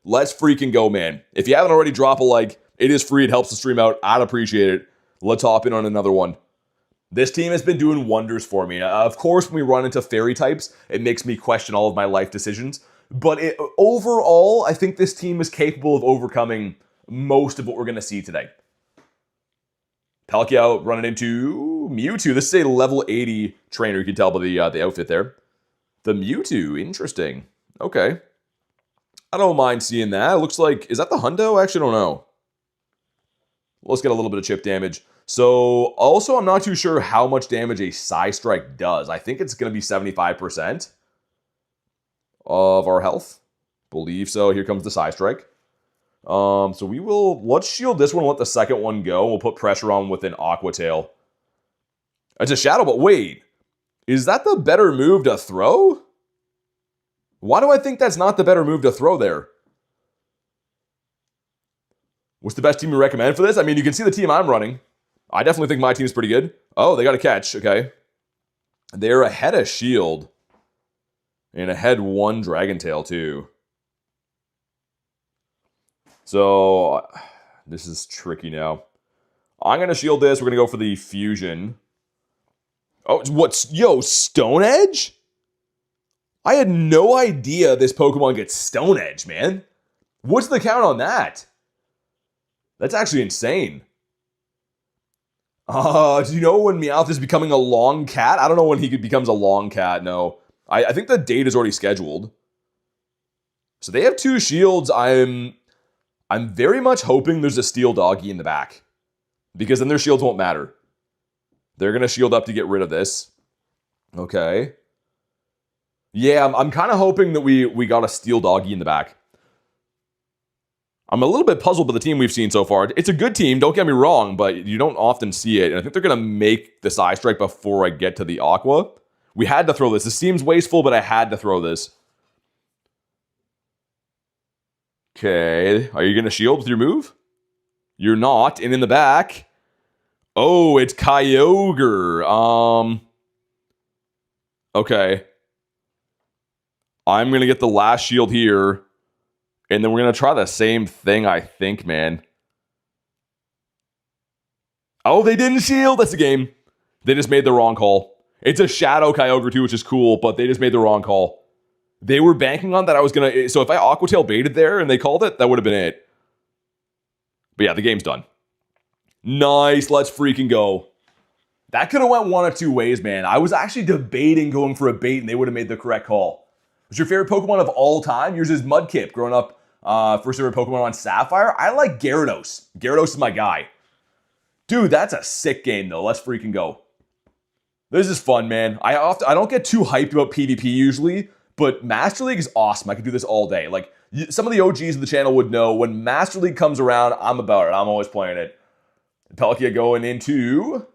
Let's freaking go, man. If you haven't already, drop a like. It is free. It helps the stream out. I'd appreciate it. Let's hop in on another one. This team has been doing wonders for me. Of course, when we run into fairy types, it makes me question all of my life decisions. But overall, I think this team is capable of overcoming most of what we're going to see today. Palkia running into Mewtwo. This is a level 80 trainer. You can tell by the outfit there. The Mewtwo. Interesting. Okay. I don't mind seeing that. It looks like... Is that the Hundo? I actually don't know. Let's get a little bit of chip damage. So, also, I'm not too sure how much damage a Psy Strike does. I think it's going to be 75% of our health. Believe so. Here comes the Psy Strike. So let's shield this one and let the second one go. We'll put pressure on with an Aqua Tail. It's a Shadow Ball. Wait, is that the better move to throw? Why do I think that's not the better move to throw there? What's the best team you recommend for this? I mean, you can see the team I'm running. I definitely think my team's pretty good. Oh, they got a catch. Okay. They're ahead of Shield. And ahead 1 Dragon Tail, too. So, this is tricky now. I'm going to shield this. We're going to go for the Fusion. Oh, what's... Yo, Stone Edge? I had no idea this Pokemon gets Stone Edge, man. What's the count on that? That's actually insane. Do you know when Meowth is becoming a long cat? I don't know when he becomes a long cat, no. I think the date is already scheduled. So they have 2 shields. I'm very much hoping there's a Steel Doggy in the back. Because then their shields won't matter. They're going to shield up to get rid of this. Okay. Yeah, I'm kind of hoping that we got a Steel Doggy in the back. I'm a little bit puzzled by the team we've seen so far. It's a good team, don't get me wrong, but you don't often see it. And I think they're going to make the Psy Strike before I get to the Aqua. We had to throw this. This seems wasteful, but I had to throw this. Okay, are you going to shield with your move? You're not. And in the back... Oh, it's Kyogre. Okay. I'm going to get the last shield here. And then we're going to try the same thing, I think, man. Oh, they didn't shield. That's a game. They just made the wrong call. It's a Shadow Kyogre too, which is cool, but they just made the wrong call. They were banking on that I was going to... So if I Aqua Tail baited there and they called it, that would have been it. But yeah, the game's done. Nice. Let's freaking go. That could have went one of 2 ways, man. I was actually debating going for a bait and they would have made the correct call. What's your favorite Pokemon of all time? Yours is Mudkip. Growing up, first favorite Pokemon on Sapphire. I like Gyarados. Gyarados is my guy. Dude, that's a sick game, though. Let's freaking go. This is fun, man. I don't get too hyped about PvP usually, but Master League is awesome. I could do this all day. Like, some of the OGs of the channel would know when Master League comes around, I'm about it. I'm always playing it. Palkia going into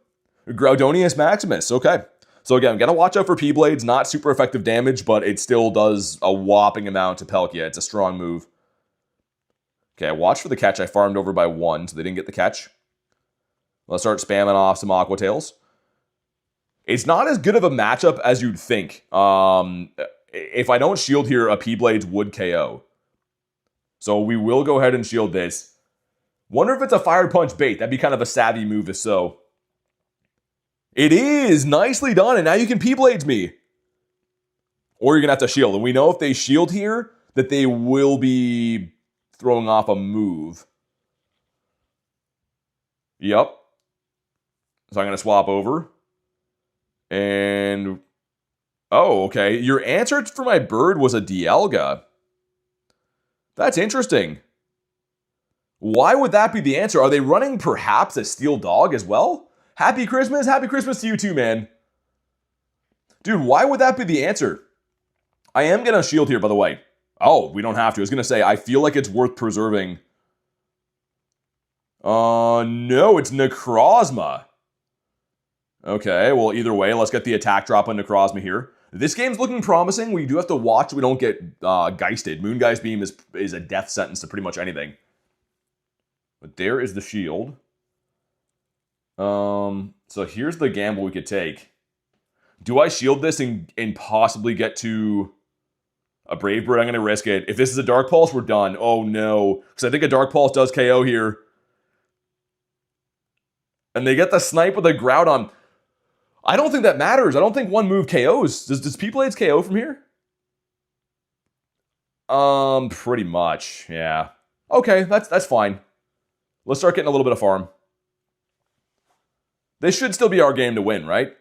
Groudonius Maximus. Okay. So again, gotta watch out for P-Blades. Not super effective damage, but it still does a whopping amount to Palkia. It's a strong move. Okay, I watched for the catch. I farmed over by 1, so they didn't get the catch. Let's start spamming off some Aqua Tails. It's not as good of a matchup as you'd think. If I don't shield here, a P-Blades would KO. So we will go ahead and shield this. Wonder if it's a Fire Punch bait. That'd be kind of a savvy move if so. It is! Nicely done, and now you can P-Blades me. Or you're going to have to shield. And we know if they shield here, that they will be throwing off a move. Yep. So I'm going to swap over. And... Oh, okay. Your answer for my bird was a Dialga. That's interesting. Why would that be the answer? Are they running perhaps a Steel Dog as well? Happy Christmas. Happy Christmas to you too, man. Dude, why would that be the answer? I am going to shield here, by the way. Oh, we don't have to. I was going to say, I feel like it's worth preserving. No, it's Necrozma. Okay, well, either way, let's get the attack drop on Necrozma here. This game's looking promising. We do have to watch so we don't get geisted. Moongeist Beam is a death sentence to pretty much anything. But there is the shield. So here's the gamble we could take. Do I shield this and possibly get to a Brave Bird? I'm going to risk it. If this is a Dark Pulse, we're done. Oh no. Because I think a Dark Pulse does KO here. And they get the snipe with a Groudon. I don't think that matters. I don't think one move KOs. Does P-Blades KO from here? Pretty much, yeah. Okay, that's fine. Let's start getting a little bit of farm. This should still be our game to win, right?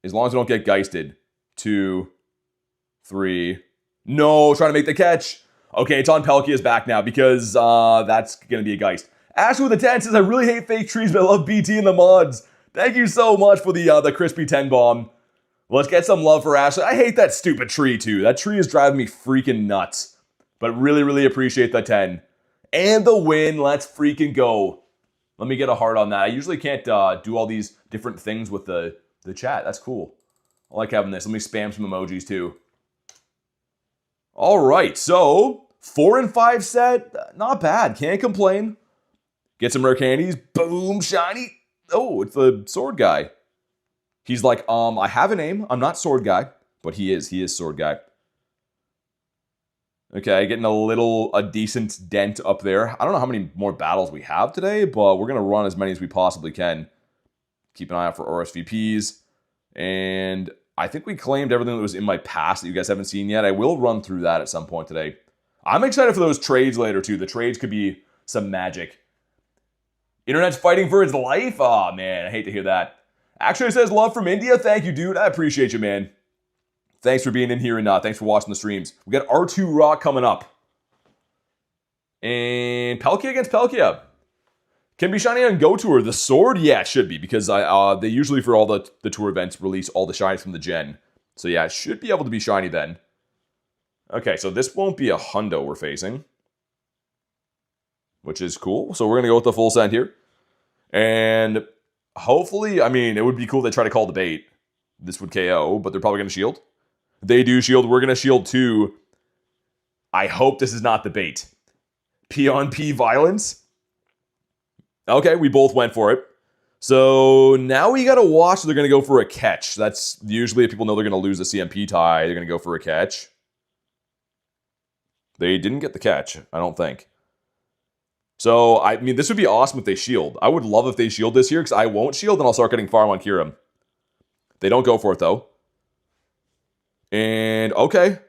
As long as we don't get geisted. 2, 3. No, trying to make the catch. Okay, it's on Palkia's back now because that's going to be a geist. Ashley with the 10 says, I really hate fake trees, but I love BT and the mods. Thank you so much for the crispy 10 bomb. Let's get some love for Ashley. I hate that stupid tree too. That tree is driving me freaking nuts. But really, really appreciate the 10. And the win. Let's freaking go. Let me get a heart on that. I usually can't do all these different things with the chat. That's cool. I like having this. Let me spam some emojis too. All right, so 4 and 5 set. Not bad. Can't complain. Get some rare candies. Boom, shiny. Oh, it's the sword guy. He's like, I have a name. I'm not sword guy, but he is. He is sword guy. Okay, getting a decent dent up there. I don't know how many more battles we have today, but we're going to run as many as we possibly can. Keep an eye out for RSVPs. And I think we claimed everything that was in my past that you guys haven't seen yet. I will run through that at some point today. I'm excited for those trades later, too. The trades could be some magic. Internet's fighting for its life? Aw, man, I hate to hear that. Actually, it says love from India. Thank you, dude. I appreciate you, man. Thanks for being in here and thanks for watching the streams. We got R2 Rock coming up. And Palkia against Palkia. Can be shiny on Go Tour. The sword? Yeah, it should be. Because they usually, for all the tour events, release all the shinies from the gen. So yeah, it should be able to be shiny then. Okay, so this won't be a hundo we're facing. Which is cool. So we're going to go with the full send here. And hopefully, I mean, it would be cool if they try to call the bait. This would KO, but they're probably going to shield. They do shield. We're going to shield too. I hope this is not the bait. P on P violence. Okay, we both went for it. So now we got to watch. They're going to go for a catch. That's usually if people know they're going to lose the CMP tie, they're going to go for a catch. They didn't get the catch, I don't think. So, I mean, this would be awesome if they shield. I would love if they shield this here because I won't shield and I'll start getting farm on Kyurem. They don't go for it though. And, okay.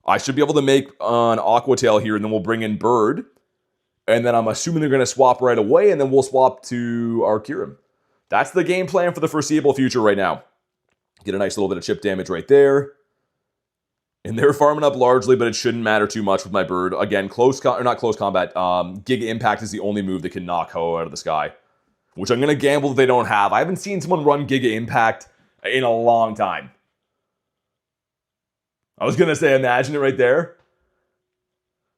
I should be able to make an Aqua Tail here, and then we'll bring in Bird. And then I'm assuming they're going to swap right away, and then we'll swap to our Kyurem. That's the game plan for the foreseeable future right now. Get a nice little bit of chip damage right there. And they're farming up largely, but it shouldn't matter too much with my Bird. Again, not close combat. Giga Impact is the only move that can knock Ho out of the sky. Which I'm going to gamble that they don't have. I haven't seen someone run Giga Impact in a long time. I was going to say, imagine it right there.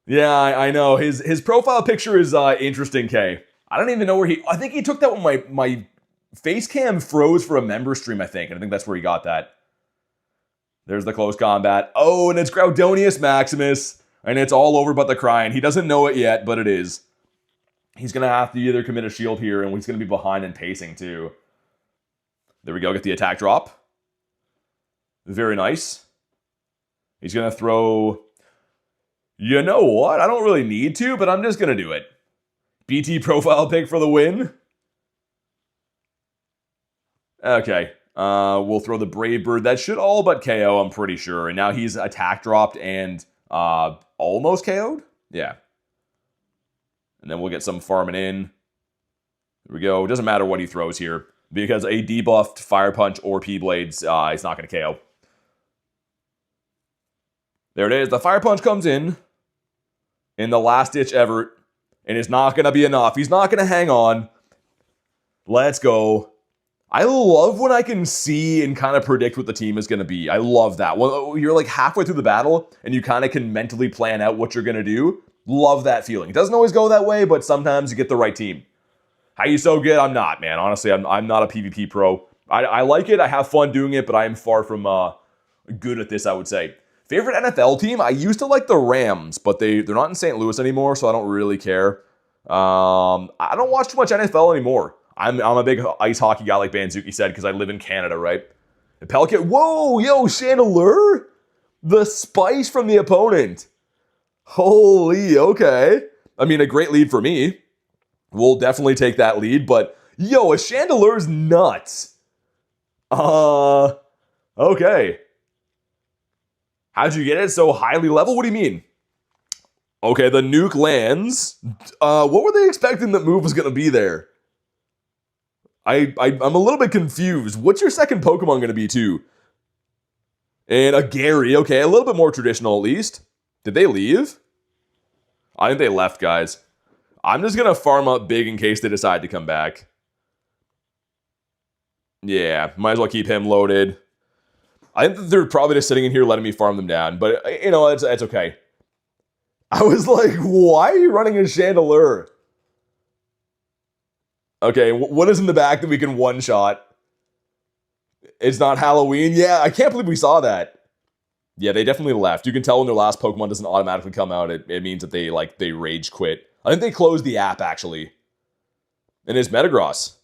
Yeah, I know. His profile picture is interesting, Kay. I don't even know where I think he took that when my face cam froze for a member stream, I think. And I think that's where he got that. There's the close combat. Oh, and it's Groudonius Maximus. And it's all over but the crying. He doesn't know it yet, but it is. He's going to have to either commit a shield here, and he's going to be behind in pacing, too. There we go. Get the attack drop. Very nice. He's going to throw... You know what? I don't really need to, but I'm just going to do it. BT profile pick for the win. Okay. We'll throw the Brave Bird. That should all but KO, I'm pretty sure. And now he's attack dropped and almost KO'd? Yeah. And then we'll get some farming in. There we go. It doesn't matter what he throws here, because a debuffed Fire Punch or P-Blades is not going to KO. There it is. The Fire Punch comes in the last-ditch effort, and it's not going to be enough. He's not going to hang on. Let's go. I love when I can see and kind of predict what the team is going to be. I love that. When you're like halfway through the battle, and you kind of can mentally plan out what you're going to do. Love that feeling. It doesn't always go that way, but sometimes you get the right team. How you so good? I'm not, man. Honestly, I'm not a PvP pro. I like it. I have fun doing it, but I am far from good at this, I would say. Favorite NFL team? I used to like the Rams, but they're not in St. Louis anymore, so I don't really care. I don't watch too much NFL anymore. I'm a big ice hockey guy, like Banzuki said, because I live in Canada, right? And Pelican, whoa, yo, Chandelure? The spice from the opponent. Holy, okay. I mean, a great lead for me. We'll definitely take that lead, but yo, a Chandelure's nuts. Okay. How'd you get it so highly level? What do you mean? Okay, the nuke lands. What were they expecting that move was going to be there? I'm a little bit confused. What's your second Pokemon going to be, too? And a Gary. Okay, a little bit more traditional, at least. Did they leave? I think they left, guys. I'm just going to farm up big in case they decide to come back. Yeah, might as well keep him loaded. I think that they're probably just sitting in here letting me farm them down. But, you know, it's okay. I was like, why are you running a Chandelure? Okay, what is in the back that we can one-shot? It's not Halloween? Yeah, I can't believe we saw that. Yeah, they definitely left. You can tell when their last Pokemon doesn't automatically come out, it means that they rage quit. I think they closed the app, actually. And it's Metagross.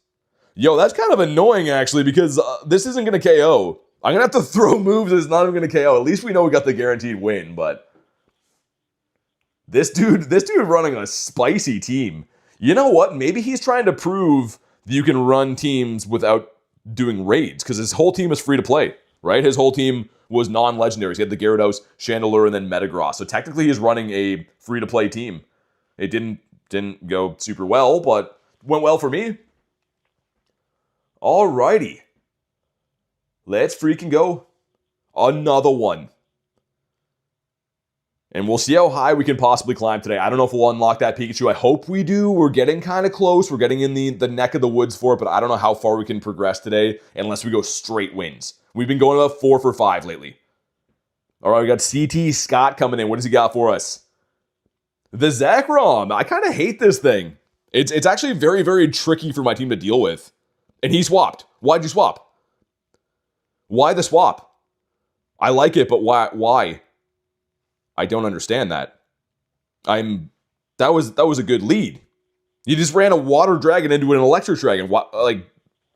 Yo, that's kind of annoying, actually, because this isn't going to KO. I'm going to have to throw moves that's not even going to KO. At least we know we got the guaranteed win, but... This dude running a spicy team. You know what? Maybe he's trying to prove that you can run teams without doing raids, because his whole team is free to play, right? His whole team was non-legendaries. He had the Gyarados, Chandelure, and then Metagross. So technically he's running a free-to-play team. It didn't go super well, but went well for me. Alrighty. Let's freaking go. Another one. And we'll see how high we can possibly climb today. I don't know if we'll unlock that Pikachu. I hope we do. We're getting kind of close. We're getting in the neck of the woods for it, but I don't know how far we can progress today unless we go straight wins. We've been going about 4 for 5 lately. All right, we got CT Scott coming in. What does he got for us? The Zekrom. I kind of hate this thing. It's actually very, very tricky for my team to deal with. And he swapped. Why'd you swap? Why the swap? I like it, but why? I don't understand that. That was a good lead. You just ran a water dragon into an electric dragon. What, like,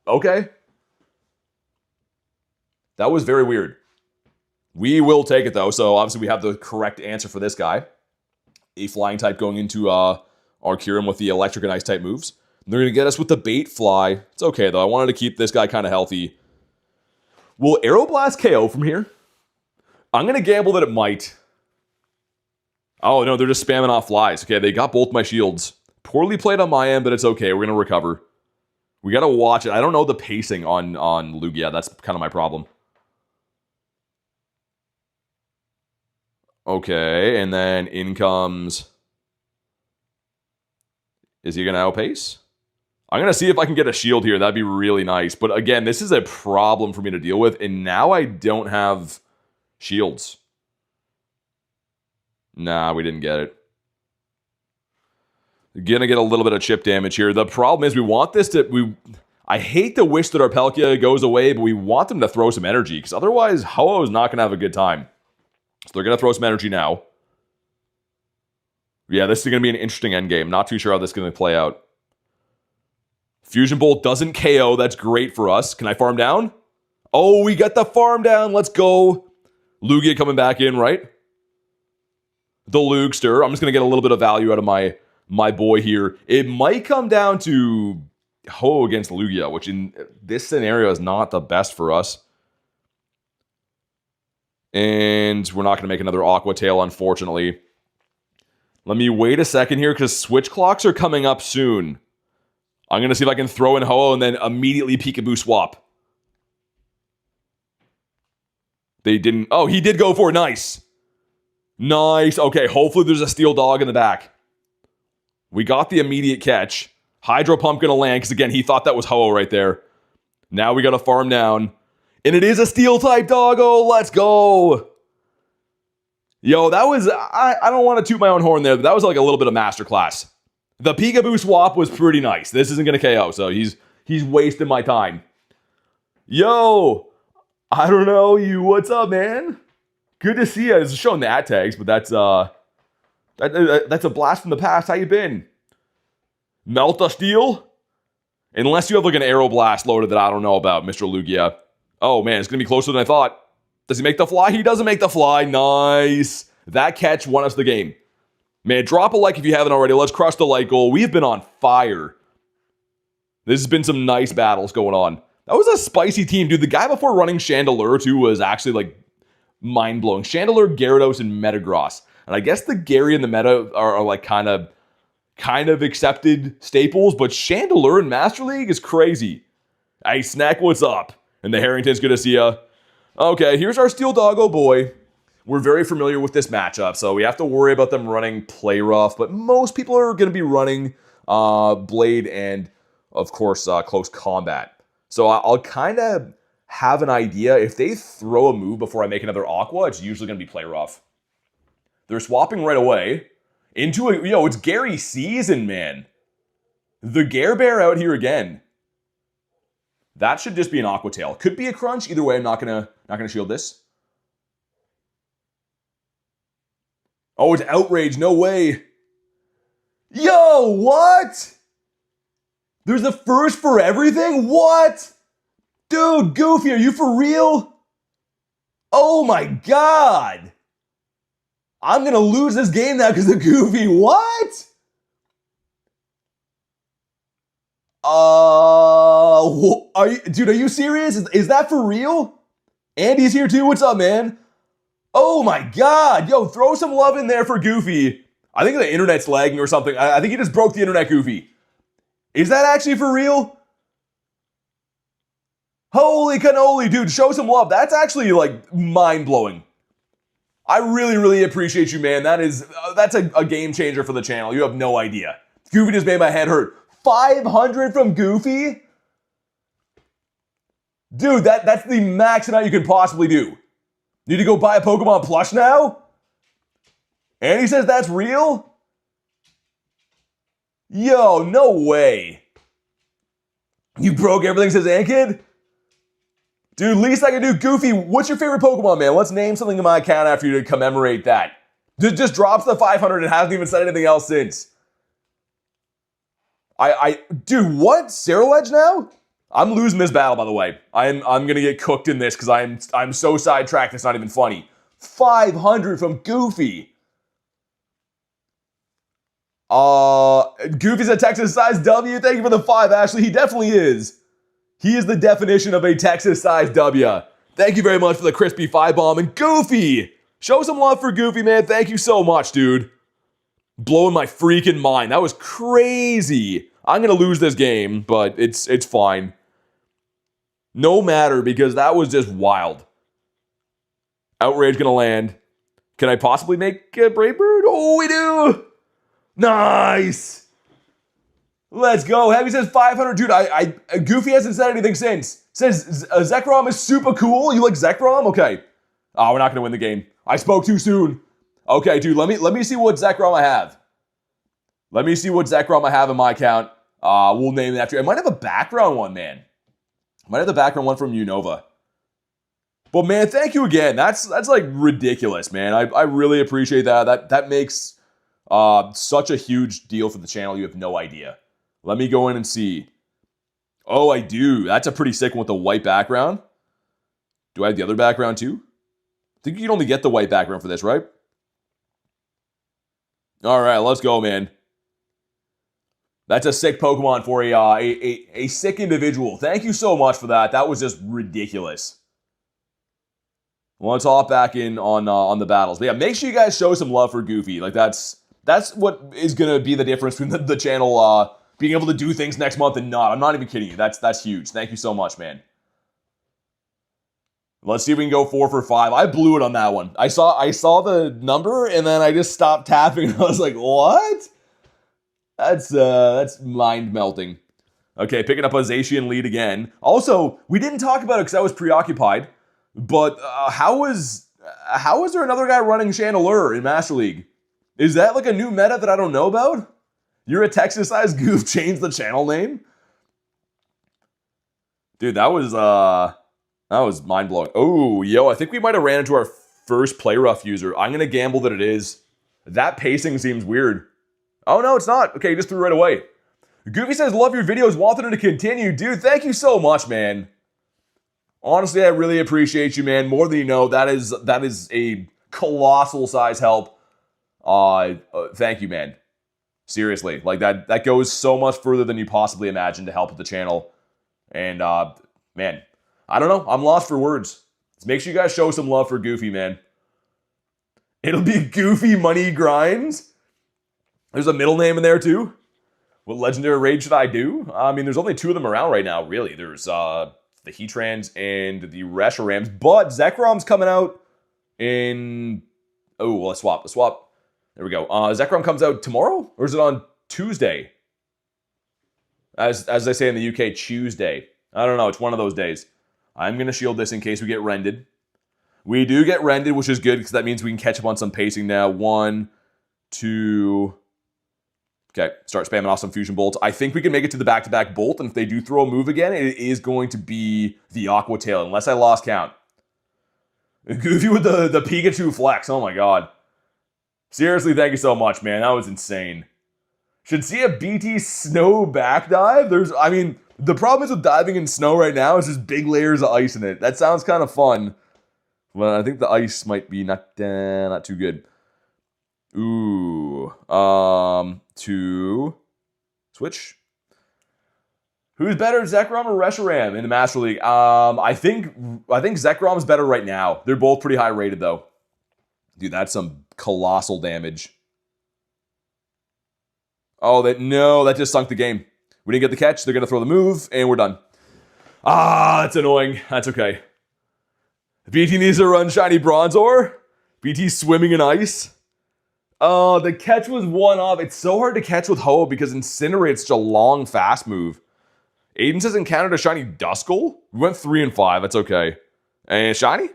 okay. That was very weird. We will take it though. So obviously we have the correct answer for this guy. A flying type going into Arcurium with the electric and ice type moves. They're going to get us with the bait fly. It's okay though. I wanted to keep this guy kind of healthy. Will Aeroblast KO from here? I'm going to gamble that it might. Oh, no, they're just spamming off flies. Okay, they got both my shields. Poorly played on my end, but it's okay. We're going to recover. We got to watch it. I don't know the pacing on Lugia. That's kind of my problem. Okay, and then in comes... Is he going to outpace? I'm going to see if I can get a shield here. That'd be really nice. But again, this is a problem for me to deal with. And now I don't have shields. Nah, we didn't get it. Gonna get a little bit of chip damage here. The problem is we want this to... I hate to wish that our Palkia goes away, but we want them to throw some energy. Because otherwise, Ho-Oh is not going to have a good time. So they're going to throw some energy now. Yeah, this is going to be an interesting endgame. Not too sure how this is going to play out. Fusion Bolt doesn't KO. That's great for us. Can I farm down? Oh, we got the farm down. Let's go. Lugia coming back in, right? The Lugster. I'm just going to get a little bit of value out of my boy here. It might come down to Ho against Lugia, which in this scenario is not the best for us. And we're not going to make another Aqua Tail, unfortunately. Let me wait a second here, because switch clocks are coming up soon. I'm going to see if I can throw in Ho-Oh and then immediately Peekaboo swap. They didn't... Oh, he did go for it. Nice. Nice. Okay, hopefully there's a Steel Dog in the back. We got the immediate catch. Hydro Pump going to land, because again, he thought that was Ho-Oh right there. Now we got to farm down. And it is a Steel-type Doggo. Let's go. Yo, that was... I don't want to toot my own horn there, but that was like a little bit of masterclass. The Peekaboo swap was pretty nice. This isn't going to KO, so he's wasting my time. Yo, I don't know you. What's up, man? Good to see you. It's showing the ad tags, but that's a blast from the past. How you been? Melt a Steel? Unless you have like an Aeroblast loaded that I don't know about, Mr. Lugia. Oh man, it's going to be closer than I thought. Does he make the fly? He doesn't make the fly. Nice. That catch won us the game. Man, drop a like if you haven't already. Let's crush the like goal. We've been on fire. This has been some nice battles going on. That was a spicy team, dude. The guy before running Chandelure, too, was actually, like, mind-blowing. Chandelure, Gyarados, and Metagross. And I guess the Gary and the Meta are like, kind of accepted staples, but Chandelure in Master League is crazy. Hey, Snack, what's up? And the Harrington's good to see ya. Okay, here's our Steel Doggo boy. We're very familiar with this matchup, so we have to worry about them running Play Rough, but most people are going to be running Blade and, of course, Close Combat. So I'll kind of have an idea. If they throw a move before I make another Aqua, it's usually going to be Play Rough. They're swapping right away into a... Yo, it's Gary season, man. The Gare Bear out here again. That should just be an Aqua Tail. Could be a Crunch. Either way, I'm not gonna shield this. Oh, it's Outrage. No way. Yo, what? There's a first for everything? What? Dude, Goofy, are you for real? Oh my god. I'm gonna lose this game now because of Goofy. What? Dude, are you serious? Is that for real? Andy's here too. What's up, man? Oh my god. Yo, throw some love in there for Goofy. I think the internet's lagging or something. I think he just broke the internet, Goofy. Is that actually for real? Holy cannoli, dude, show some love. That's actually, like, mind-blowing. I really, really appreciate you, man. That's a game changer for the channel. You have no idea. Goofy just made my head hurt. 500 from Goofy? Dude, that's the max amount you can possibly do. Need to go buy a Pokemon plush now? And he says that's real? Yo, no way. You broke everything, says Ankid? Dude, least I can do. Goofy, what's your favorite Pokemon, man? Let's name something in my account after you to commemorate that. Just drops the 500 and hasn't even said anything else since. Dude, what? Cerulege now? I'm losing this battle, by the way. I'm gonna get cooked in this because I'm so sidetracked it's not even funny. 500 from Goofy. Goofy's a Texas-sized W. Thank you for the 5, Ashley. He definitely is. He is the definition of a Texas-sized W. Thank you very much for the crispy 5-bomb. And Goofy! Show some love for Goofy, man. Thank you so much, dude. Blowing my freaking mind. That was crazy. I'm gonna lose this game, but it's fine. No matter, because that was just wild. Outrage gonna land. Can I possibly make a Brave Bird? Oh, we do! Nice! Let's go. Heavy says 500. Dude, Goofy hasn't said anything since. Says Zekrom is super cool. You like Zekrom? Okay. Oh, we're not gonna win the game. I spoke too soon. Okay, dude, let me see what Zekrom I have. Let me see what Zekrom I have in my account. We'll name it after. I might have a background one, man. I might have the background one from Unova. But man, thank you again. That's like ridiculous, man. I really appreciate that. That makes such a huge deal for the channel. You have no idea. Let me go in and see. Oh, I do. That's a pretty sick one with the white background. Do I have the other background too? I think you can only get the white background for this, right? All right, let's go, man. That's a sick Pokemon for a sick individual. Thank you so much for that. That was just ridiculous. Let's hop back in on the battles. But yeah, make sure you guys show some love for Goofy. Like that's what is gonna be the difference between the channel being able to do things next month and not. I'm not even kidding you. That's huge. Thank you so much, man. Let's see if we can go 4 for 5. I blew it on that one. I saw the number and then I just stopped tapping and I was like, what? That's mind melting. Okay, picking up a Zacian lead again. Also, we didn't talk about it because I was preoccupied. But how is there another guy running Chandelure in Master League? Is that like a new meta that I don't know about? You're a Texas-sized goof, change the channel name? Dude, that was mind-blowing. Oh, yo, I think we might have ran into our first Play Rough user. I'm going to gamble that it is. That pacing seems weird. Oh, no, it's not. Okay, just threw right away. Goofy says, love your videos, wanted to continue. Dude, thank you so much, man. Honestly, I really appreciate you, man. More than you know, that is a colossal size help. Thank you, man. Seriously, like that goes so much further than you possibly imagined to help with the channel. And man, I don't know. I'm lost for words. Let's make sure you guys show some love for Goofy, man. It'll be Goofy Money Grindz. There's a middle name in there too. What legendary raid should I do? I mean, there's only 2 of them around right now, really. There's the Heatrans and the Reshiram's, but Zekrom's coming out in... Oh, well, let's swap. There we go. Zekrom comes out tomorrow? Or is it on Tuesday? As they say in the UK, Tuesday. I don't know. It's one of those days. I'm going to shield this in case we get rended. We do get rended, which is good because that means we can catch up on some pacing now. 1, 2... Okay, start spamming off some Fusion Bolts. I think we can make it to the back-to-back Bolt, and if they do throw a move again, it is going to be the Aqua Tail, unless I lost count. Goofy with the Pikachu Flex, oh my god. Seriously, thank you so much, man. That was insane. Should see a BT Snow back dive? The problem is with diving in snow right now is just big layers of ice in it. That sounds kind of fun. But I think the ice might be not too good. Ooh. To switch. Who's better, Zekrom or Reshiram in the Master League? I think Zekrom's better right now. They're both pretty high rated though. Dude, that's some colossal damage. Oh, that just sunk the game. We didn't get the catch. They're gonna throw the move, and we're done. Ah, that's annoying. That's okay. BT needs to run Shiny Bronzor. BT's swimming in ice. Oh, the catch was one off. It's so hard to catch with Ho because Incinerate's such a long, fast move. Aiden says encountered a Shiny Duskull. We went 3 and 5. That's okay. And Shiny?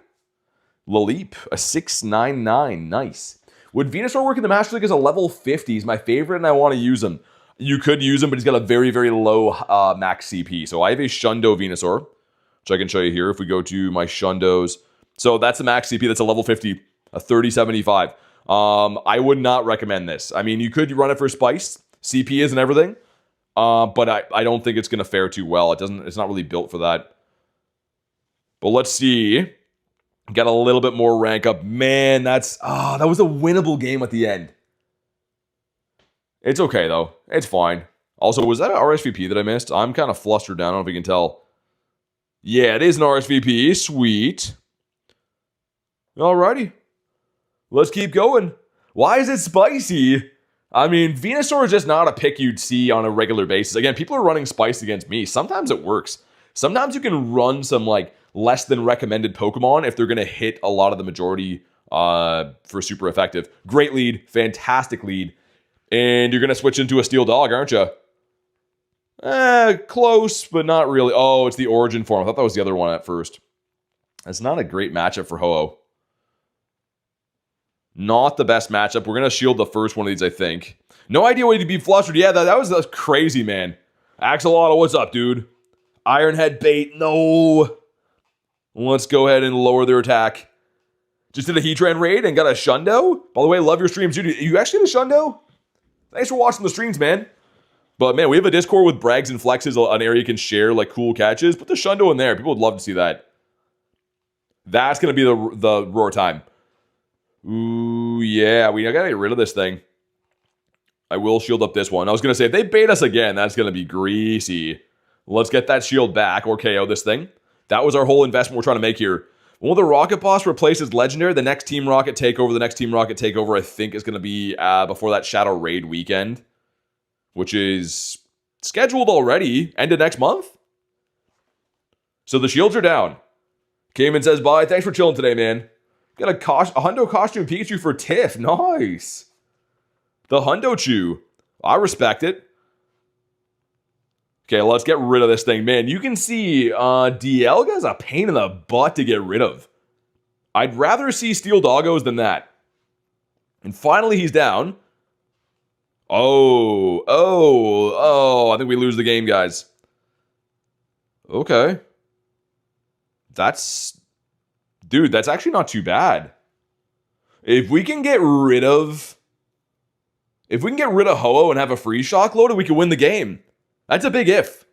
Laleep, a 699. Nice. Would Venusaur work in the Master League as a level 50? He's my favorite and I want to use him. You could use him, but he's got a very, very low max CP. So I have a Shundo Venusaur, which I can show you here if we go to my Shundos. So that's the max CP. That's a level 50, a 3075. I would not recommend this. I mean, you could run it for Spice. CP isn't everything. But I don't think it's going to fare too well. It's not really built for that. But let's see. Got a little bit more rank up. Man, that was a winnable game at the end. It's okay, though. It's fine. Also, was that an RSVP that I missed? I'm kind of flustered down. I don't know if you can tell. Yeah, it is an RSVP. Sweet. Alrighty. Let's keep going. Why is it spicy? I mean, Venusaur is just not a pick you'd see on a regular basis. Again, people are running Spice against me. Sometimes it works. Sometimes you can run some, less than recommended Pokemon if they're going to hit a lot of the majority for super effective. Great lead. Fantastic lead. And you're going to switch into a Steel Dog, aren't you? Close, but not really. Oh, it's the Origin form. I thought that was the other one at first. That's not a great matchup for Ho-Oh. Not the best matchup. We're going to shield the first one of these, I think. No idea why he'd be flustered. Yeah, that was crazy, man. Axolotl, what's up, dude? Ironhead bait. No. Let's go ahead and lower their attack. Just did a Heatran raid and got a Shundo. By the way, love your streams, dude. You actually did a Shundo? Thanks for watching the streams, man. But, man, we have a Discord with brags and flexes, an area you can share, cool catches. Put the Shundo in there. People would love to see that. That's going to be the roar time. Ooh, yeah. We got to get rid of this thing. I will shield up this one. I was going to say, if they bait us again, that's going to be greasy. Let's get that shield back or KO this thing. That was our whole investment we're trying to make here. Will the Rocket Boss replaces Legendary? The next Team Rocket takeover, I think, is going to be before that Shadow Raid weekend, which is scheduled already, end of next month. So the shields are down. Cayman says, bye. Thanks for chilling today, man. Got a Hundo Costume Pikachu for Tiff. Nice. The Hundo Chew. I respect it. Okay, let's get rid of this thing. Man, you can see Dialga's a pain in the butt to get rid of. I'd rather see Steel Doggos than that. And finally, he's down. Oh. I think we lose the game, guys. Okay. Dude, that's actually not too bad. If we can get rid of Ho-Oh and have a free shock loaded, we can win the game. That's a big if.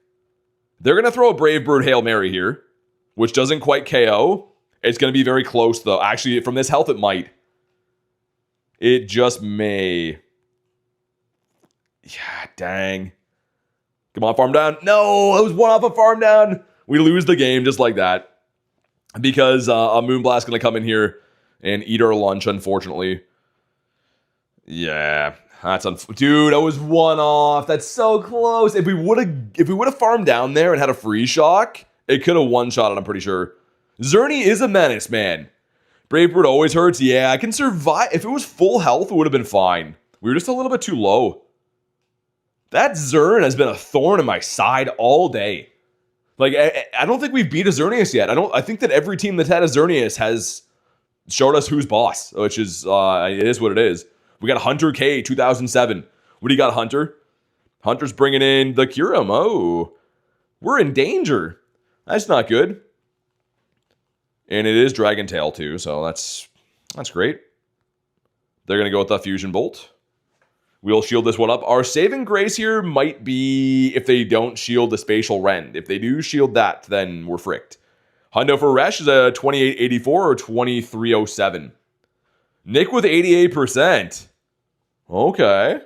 They're going to throw a Brave Bird Hail Mary here, which doesn't quite KO. It's going to be very close, though. Actually, from this health, it might. It just may. Yeah, dang. Come on, farm down. No, it was one off a farm down. We lose the game just like that. Because a Moonblast's going to come in here and eat our lunch, unfortunately. Yeah. Dude, I was one off. That's so close. If we would have farmed down there and had a free shock, it could have one-shot it, I'm pretty sure. Zerny is a menace, man. Brave Bird always hurts. Yeah, I can survive. If it was full health, it would have been fine. We were just a little bit too low. That Zern has been a thorn in my side all day. I don't think we've beat a Xerneas yet. I think that every team that's had a Xerneas has showed us who's boss, which is, it is what it is. We got Hunter K, 2007. What do you got, Hunter? Hunter's bringing in the Kyurem. Oh, we're in danger. That's not good. And it is Dragon Tail too, so that's great. They're going to go with the Fusion Bolt. We'll shield this one up. Our saving grace here might be if they don't shield the Spatial Rend. If they do shield that, then we're fricked. Hundo for Resh is a 2884 or 2307. Nick with 88%. Okay.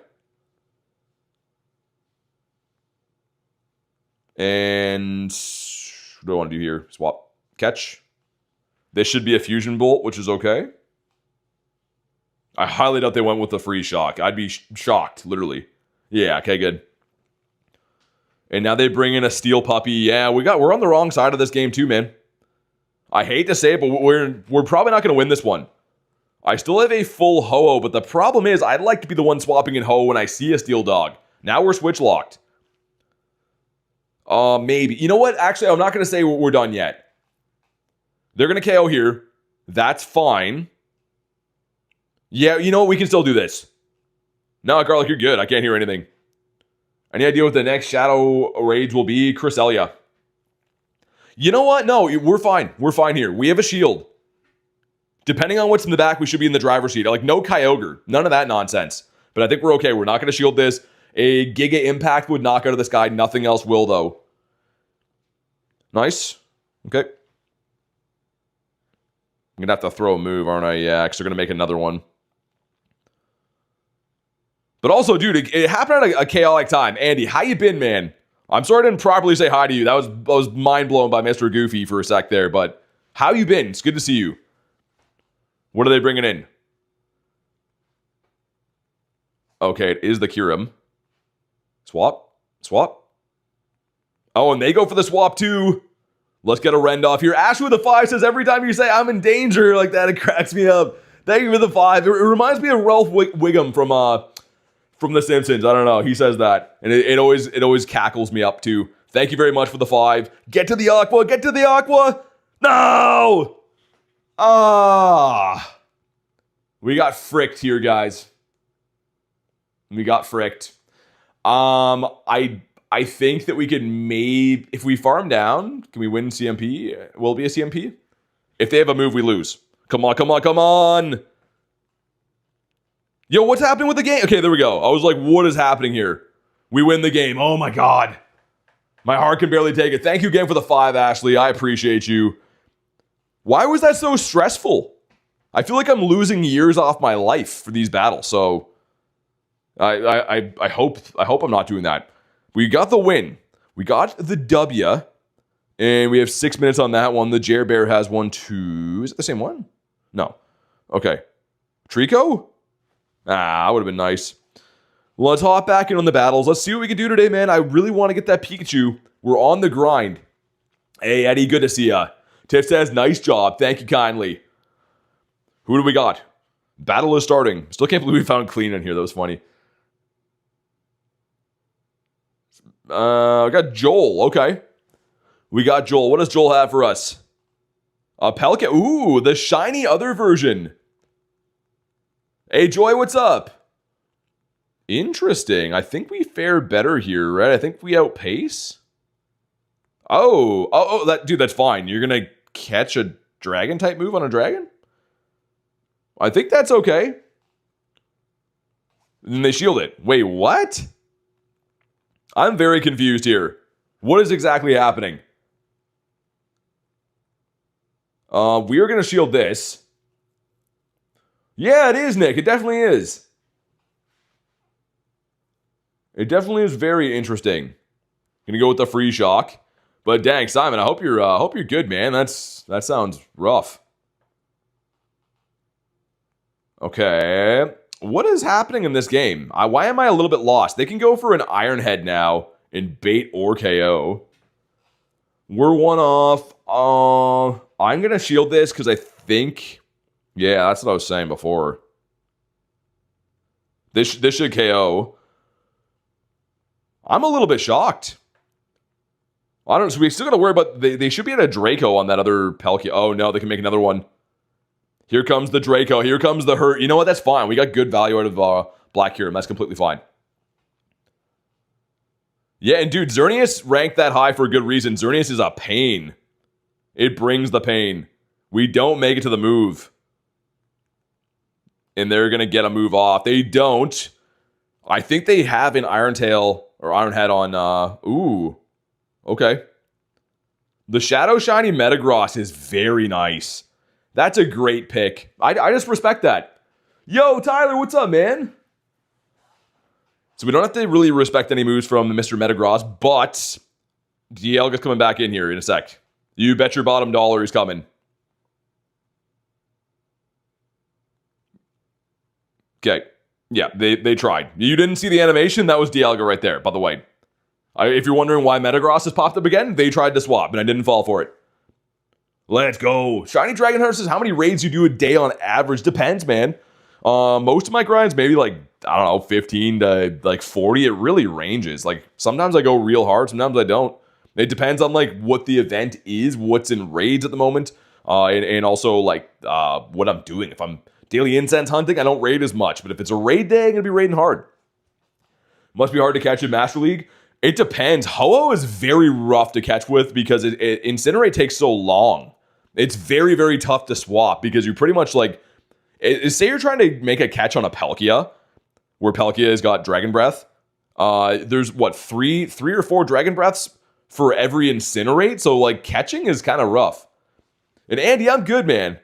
And what do I want to do here? Swap. Catch. This should be a Fusion Bolt, which is okay. I highly doubt they went with the free shock. I'd be shocked, literally. Yeah, okay, good. And now they bring in a Steel Puppy. Yeah, we're on the wrong side of this game too, man. I hate to say it, but we're probably not going to win this one. I still have a full Ho-Oh, but the problem is I'd like to be the one swapping in Ho when I see a Steel Dog. Now we're switch locked. Maybe. You know what? Actually, I'm not going to say we're done yet. They're going to KO here. That's fine. Yeah, you know what? We can still do this. No, Garlic, you're good. I can't hear anything. Any idea what the next Shadow Rage will be? Cresselia. You know what? No, we're fine. We're fine here. We have a shield. Depending on what's in the back, we should be in the driver's seat. Like, no Kyogre. None of that nonsense. But I think we're okay. We're not going to shield this. A Giga Impact would knock out of this guy. Nothing else will, though. Nice. Okay. I'm going to have to throw a move, aren't I? Yeah, because they're going to make another one. But also, dude, it happened at a chaotic time. Andy, how you been, man? I'm sorry I didn't properly say hi to you. I was mind blown by Mr. Goofy for a sec there, but how you been? It's good to see you. What are they bringing in? Okay, it is the Kyurem. Swap. Swap. Oh, and they go for the swap too. Let's get a Rend off here. Ash with a 5 says, every time you say I'm in danger like that, it cracks me up. Thank you for the 5. It reminds me of Ralph Wiggum from The Simpsons. I don't know. He says that. And it always cackles me up too. Thank you very much for the 5. Get to the Aqua. Get to the Aqua. No! We got fricked here, guys. We got fricked. I think that we could maybe, if we farm down, can we win CMP? Will it be a CMP? If they have a move, we lose. Come on, come on, come on. Yo, what's happening with the game? Okay, there we go. I was like, what is happening here? We win the game. Oh my God. My heart can barely take it. Thank you again for the 5, Ashley. I appreciate you. Why was that so stressful? I feel like I'm losing years off my life for these battles, so I hope I'm not doing that. We got the win. We got the W, and we have 6 minutes on that one. The Jer Bear has 1, 2. Is it the same one? No. Okay. Trico? That would have been nice. Let's hop back in on the battles. Let's see what we can do today, man. I really want to get that Pikachu. We're on the grind. Hey, Eddie, good to see ya. Tiff says, nice job. Thank you kindly. Who do we got? Battle is starting. Still can't believe we found Clean in here. That was funny. We got Joel. Okay. We got Joel. What does Joel have for us? A Pelican. Ooh, the shiny other version. Hey, Joy, what's up? Interesting. I think we fare better here, right? I think we outpace. Oh, dude, that's fine. You're going to catch a dragon type move on a dragon? I think that's okay. And they shield it. Wait, what? I'm very confused here. What is exactly happening? We are going to shield this. Yeah, it is, Nick. It definitely is. It definitely is very interesting. Gonna go with the free shock. But dang, Simon, I hope you're good, man. That sounds rough. Okay. What is happening in this game? Why am I a little bit lost? They can go for an Iron Head now in bait or KO. We're one off. I'm going to shield this because I think... Yeah, that's what I was saying before. This should KO. I'm a little bit shocked. I don't know. So we still got to worry about... They should be at a Draco on that other Pelkia. Oh, no. They can make another one. Here comes the Draco. Here comes the Hurt. You know what? That's fine. We got good value out of Black Kyurem. That's completely fine. Yeah, and dude, Xerneas ranked that high for a good reason. Xerneas is a pain. It brings the pain. We don't make it to the move. And they're going to get a move off. They don't. I think they have an Iron Tail or Iron Head on... ooh. Okay. The Shadow Shiny Metagross is very nice. That's a great pick. I just respect that. Yo, Tyler, what's up, man? So we don't have to really respect any moves from Mr. Metagross, but Dialga's coming back in here in a sec. You bet your bottom dollar he's coming. Okay. Yeah, they tried. You didn't see the animation? That was Dialga right there, by the way. If you're wondering why Metagross has popped up again, they tried to swap, and I didn't fall for it. Let's go. Shiny Dragonheart says, how many raids you do a day on average? Depends, man. Most of my grinds, maybe like, I don't know, 15 to like 40. It really ranges. Like, sometimes I go real hard, sometimes I don't. It depends on like what the event is, what's in raids at the moment, and also like what I'm doing. If I'm daily incense hunting, I don't raid as much. But if it's a raid day, I'm going to be raiding hard. Must be hard to catch in Master League. It depends. Ho-Oh is very rough to catch with because Incinerate takes so long. It's very, very tough to swap because you pretty much like... say you're trying to make a catch on a Palkia, where Palkia has got Dragon Breath. There's, what, three or four Dragon Breaths for every Incinerate? So, like, catching is kind of rough. And Andy, I'm good, man.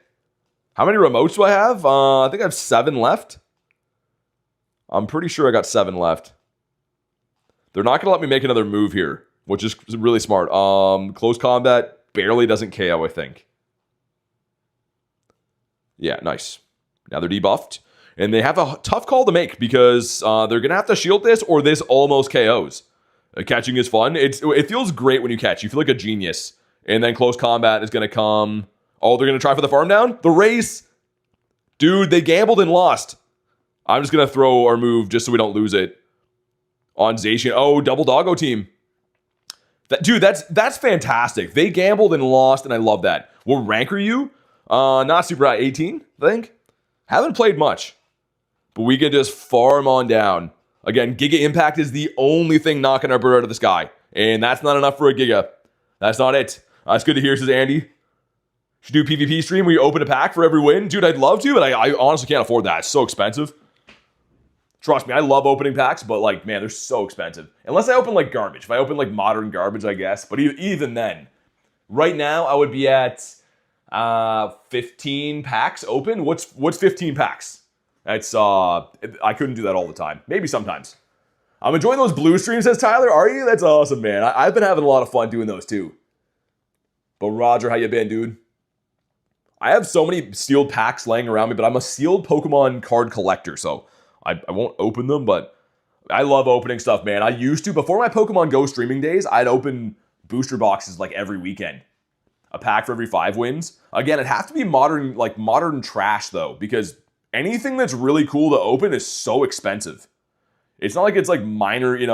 How many remotes do I have? I think I have 7 left. I'm pretty sure I got 7 left. They're not going to let me make another move here, which is really smart. Close combat barely doesn't KO, I think. Yeah, nice. Now they're debuffed. And they have a tough call to make because they're going to have to shield this or this almost KOs. Catching is fun. It feels great when you catch. You feel like a genius. And then close combat is going to come. Oh, they're going to try for the farm down? The race. Dude, they gambled and lost. I'm just going to throw our move just so we don't lose it. On Zacian. Oh, double doggo team. Dude, that's fantastic. They gambled and lost, and I love that. What rank are you? Not super high. 18, I think. Haven't played much. But we can just farm on down. Again, Giga Impact is the only thing knocking our bird out of the sky. And that's not enough for a Giga. That's not it. That's good to hear, says Andy. Should do PvP stream where you open a pack for every win. Dude, I'd love to, but I honestly can't afford that. It's so expensive. Trust me, I love opening packs, but like, man, they're so expensive. Unless I open like garbage. If I open like modern garbage, I guess. But even then, right now, I would be at 15 packs open. What's 15 packs? That's, I couldn't do that all the time. Maybe sometimes. I'm enjoying those blue streams, says Tyler. Are you? That's awesome, man. I've been having a lot of fun doing those too. But Roger, how you been, dude? I have so many sealed packs laying around me, but I'm a sealed Pokemon card collector, so I won't open them, but I love opening stuff, man. I used to. Before my Pokemon GO streaming days, I'd open booster boxes like every weekend. A pack for every 5 wins. Again, it'd have to be modern trash, though, because anything that's really cool to open is so expensive. It's not like it's like minor, it's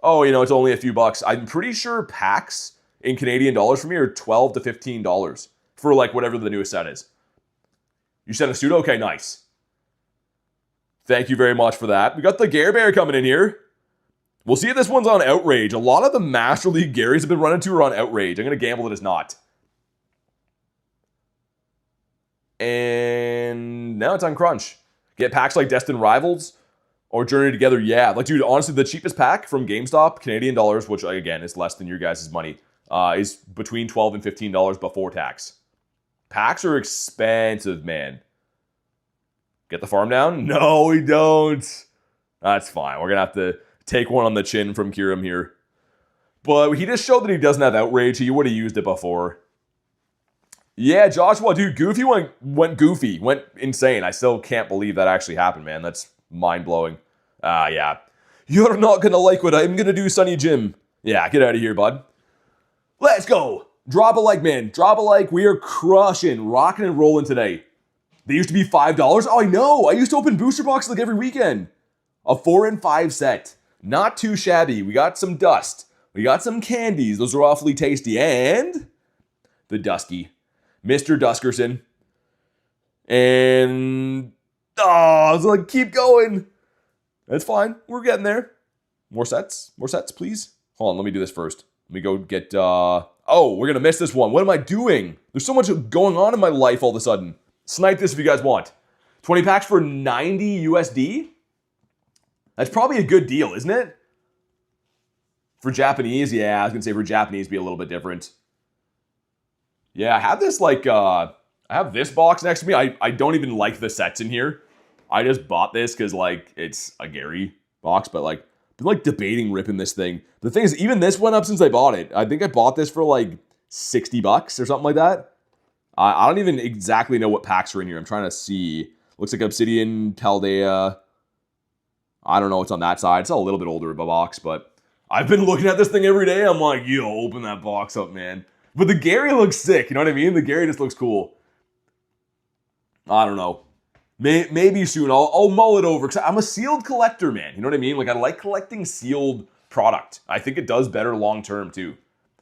only a few bucks. I'm pretty sure packs in Canadian dollars for me are $12 to $15 for like whatever the newest set is. You said a pseudo? Okay, nice. Thank you very much for that. We got the Gare Bear coming in here. We'll see if this one's on Outrage. A lot of the Master League Garys have been running to are on Outrage. I'm going to gamble that it's not. And now it's on Crunch. Get packs like Destined Rivals or Journey Together. Yeah, like, dude, honestly, the cheapest pack from GameStop, Canadian dollars, which, again, is less than your guys' money, is between $12 and $15 before tax. Packs are expensive, man. Get the farm down? No, we don't. That's fine. We're going to have to take one on the chin from Kiram here. But he just showed that he doesn't have Outrage. He would have used it before. Yeah, Joshua, dude, Goofy went goofy. Went insane. I still can't believe that actually happened, man. That's mind-blowing. Yeah. You're not going to like what I'm going to do, Sonny Jim. Yeah, get out of here, bud. Let's go. Drop a like, man. Drop a like. We are crushing, rocking and rolling today. They used to be $5. Oh, I know. I used to open booster boxes like every weekend. A 4 and 5 set. Not too shabby. We got some dust. We got some candies. Those are awfully tasty. And the Dusky. Mr. Duskerson. And it's like, keep going. That's fine. We're getting there. More sets. More sets, please. Hold on, let me do this first. Let me go get, oh, we're gonna miss this one. What am I doing? There's so much going on in my life all of a sudden. Snipe this if you guys want. 20 packs for 90 USD? That's probably a good deal, isn't it? For Japanese, yeah, I was gonna say for Japanese, be a little bit different. Yeah, I have this, like, I have this box next to me. I don't even like the sets in here. I just bought this because, like, it's a Gary box, but, like, I've been, like, debating ripping this thing. The thing is, even this went up since I bought it. I think I bought this for, like, 60 bucks or something like that. I don't even exactly know what packs are in here. I'm trying to see. Looks like Obsidian, Paldea. I don't know what's on that side. It's a little bit older of a box, but I've been looking at this thing every day. I'm like, yo, open that box up, man. But the Gary looks sick. You know what I mean? The Gary just looks cool. I don't know. Maybe soon. I'll mull it over. Because I'm a sealed collector, man. You know what I mean? Like, I like collecting sealed product. I think it does better long term, too.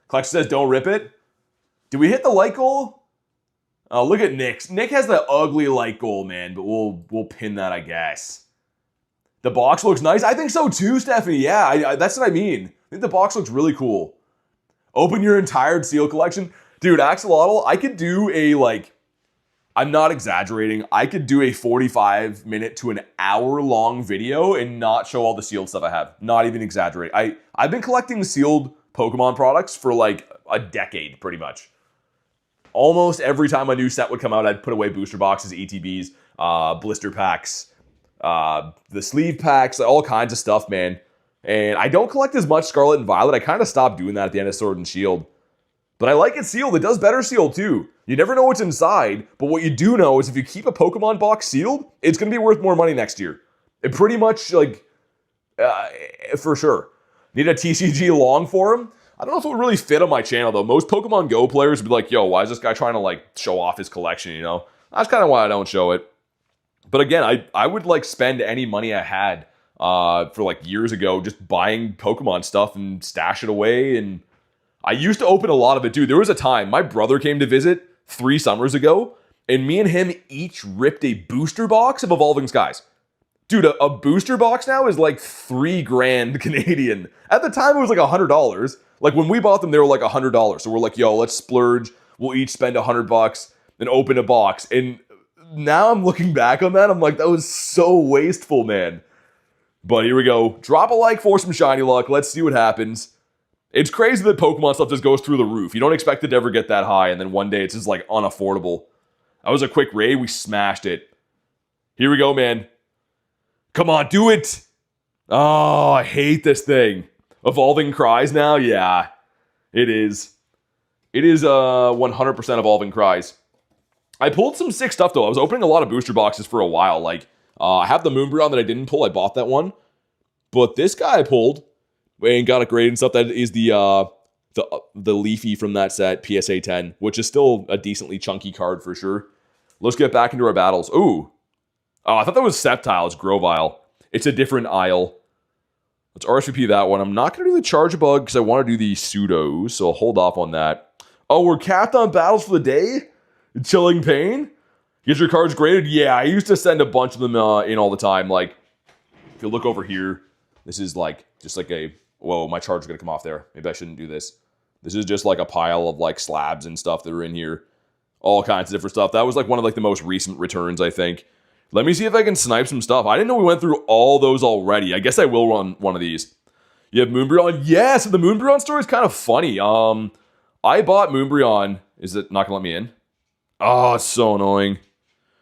Collection says don't rip it. Did we hit the like goal? Oh, look at Nick's. Nick has the ugly light goal, man, but we'll pin that, I guess. The box looks nice. I think so too, Stephanie. Yeah, that's what I mean. I think the box looks really cool. Open your entire seal collection. Dude, Axolotl, I could do a, like, I'm not exaggerating. I could do a 45-minute to an hour-long video and not show all the sealed stuff I have. Not even exaggerate. I've been collecting sealed Pokemon products for, like, a decade, pretty much. Almost every time a new set would come out, I'd put away booster boxes, ETBs, blister packs, the sleeve packs, all kinds of stuff, man. And I don't collect as much Scarlet and Violet. I kind of stopped doing that at the end of Sword and Shield. But I like it sealed. It does better sealed, too. You never know what's inside, but what you do know is if you keep a Pokemon box sealed, it's going to be worth more money next year. It pretty much, like, for sure. Need a TCG long for him? I don't know if it would really fit on my channel, though. Most Pokemon Go players would be like, yo, why is this guy trying to, like, show off his collection, you know? That's kind of why I don't show it. But again, I would, like, spend any money I had for, like, years ago just buying Pokemon stuff and stash it away. And I used to open a lot of it, dude. There was a time, my brother came to visit 3 summers ago, and me and him each ripped a booster box of Evolving Skies. Dude, a booster box now is like $3,000 Canadian. At the time, it was like $100. Like, when we bought them, they were like $100. So we're like, yo, let's splurge. We'll each spend $100 and open a box. And now I'm looking back on that. I'm like, that was so wasteful, man. But here we go. Drop a like for some shiny luck. Let's see what happens. It's crazy that Pokemon stuff just goes through the roof. You don't expect it to ever get that high. And then one day it's just like unaffordable. That was a quick raid. We smashed it. Here we go, man. Come on, do it. Oh, I hate this thing. Evolving Cries now? Yeah, it is. It is 100% Evolving Cries. I pulled some sick stuff, though. I was opening a lot of booster boxes for a while. Like, I have the Moonbreon that I didn't pull. I bought that one. But this guy I pulled and got a grade and stuff. That is the Leafy from that set, PSA 10, which is still a decently chunky card for sure. Let's get back into our battles. Ooh. Oh, I thought that was Sceptile. It's Grovyle. It's a different Isle. Let's RSVP that one. I'm not going to do the Charge Bug because I want to do the Pseudos, so I'll hold off on that. Oh, we're capped on battles for the day? Chilling Pain? Get your cards graded? Yeah, I used to send a bunch of them in all the time. Like, if you look over here, this is like, just like a, whoa, my charge is going to come off there. Maybe I shouldn't do this. This is just like a pile of like slabs and stuff that are in here. All kinds of different stuff. That was like one of like the most recent returns, I think. Let me see if I can snipe some stuff. I didn't know we went through all those already. I guess I will run one of these. You have Moonbreon? Yes, the Moonbreon story is kind of funny. I bought Moonbreon. Is it not going to let me in? Oh, it's so annoying.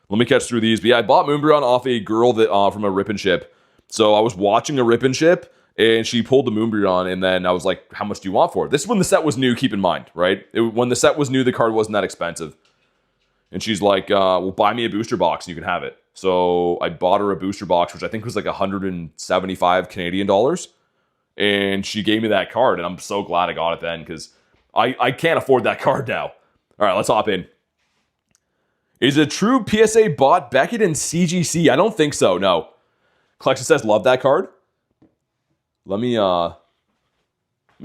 Let me catch through these. But yeah, I bought Moonbreon off a girl that from a rip and ship. So I was watching a rip and ship, and she pulled the Moonbreon, and then I was like, how much do you want for it? This is when the set was new, keep in mind, right? When the set was new, the card wasn't that expensive. And she's like, well, buy me a booster box, and you can have it. So I bought her a booster box, which I think was like 175 Canadian dollars. And she gave me that card, and I'm so glad I got it then, because I can't afford that card now. All right, let's hop in. Is it true PSA bought Beckett and CGC? I don't think so, no. Collection says love that card. Let me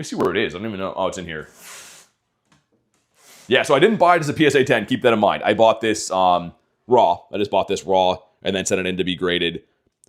see where it is. I don't even know. Oh, it's in here. Yeah, so I didn't buy it as a PSA 10. Keep that in mind. I bought this raw. I just bought this raw and then sent it in to be graded.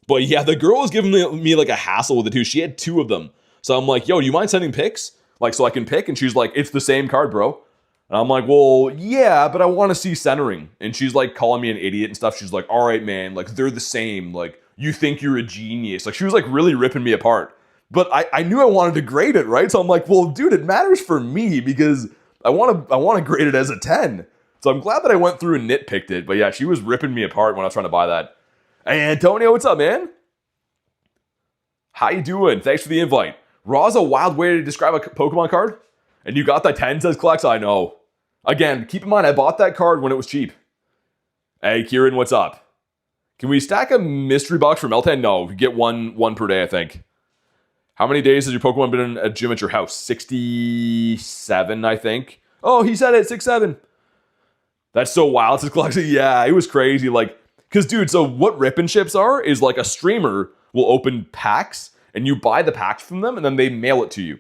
But yeah, the girl was giving me like a hassle with it too. She had 2 of them. So I'm like, yo, do you mind sending pics? Like, so I can pick? And she's like, it's the same card, bro. And I'm like, well, yeah, but I want to see centering. And she's like calling me an idiot and stuff. She's like, all right, man, like they're the same. Like, you think you're a genius. Like, she was like really ripping me apart. But I knew I wanted to grade it, right? So I'm like, well, dude, it matters for me because I want to grade it as a 10. So I'm glad that I went through and nitpicked it. But yeah, she was ripping me apart when I was trying to buy that. Hey, Antonio, what's up, man? How you doing? Thanks for the invite. Raw's a wild way to describe a Pokemon card. And you got that 10, says Klex? I know. Again, keep in mind, I bought that card when it was cheap. Hey, Kieran, what's up? Can we stack a mystery box for Meltan? No, you get one per day, I think. How many days has your Pokemon been in a gym at your house? 67, I think. Oh, he said it, 67. That's so wild, says Klex. Yeah, it was crazy. Like, because, dude, so what Rip and Ships are is like a streamer will open packs and you buy the packs from them and then they mail it to you.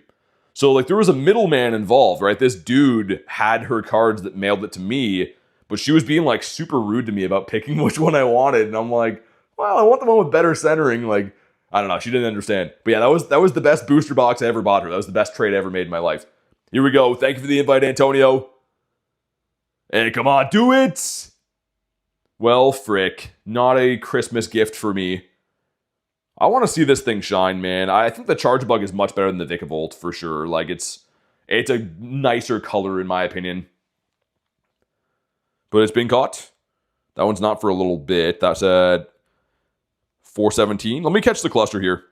So, like, there was a middleman involved, right? This dude had her cards that mailed it to me, but she was being, like, super rude to me about picking which one I wanted. And I'm like, well, I want the one with better centering. Like, I don't know. She didn't understand. But yeah, that was the best booster box I ever bought her. That was the best trade I ever made in my life. Here we go. Thank you for the invite, Antonio. Hey, come on, do it! Well, frick. Not a Christmas gift for me. I want to see this thing shine, man. I think the Charge Bug is much better than the Vikavolt, for sure. Like, it's a nicer color, in my opinion. But it's been caught. That one's not for a little bit. That's at 417. Let me catch the cluster here.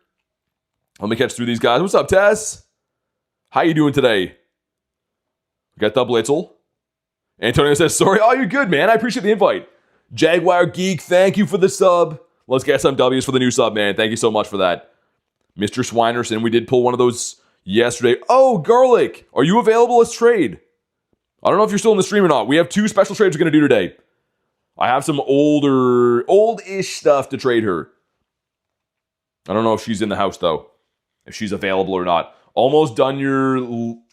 Let me catch through these guys. What's up, Tess? How you doing today? We got the Blitzel. Antonio says, sorry. Oh, you're good, man. I appreciate the invite. Jaguar Geek, thank you for the sub. Let's get some W's for the new sub, man. Thank you so much for that. Mr. Swinerson, we did pull one of those yesterday. Oh, Garlic, are you available as trade? I don't know if you're still in the stream or not. We have 2 special trades we're going to do today. I have some old-ish stuff to trade her. I don't know if she's in the house, though. If she's available or not. Almost done your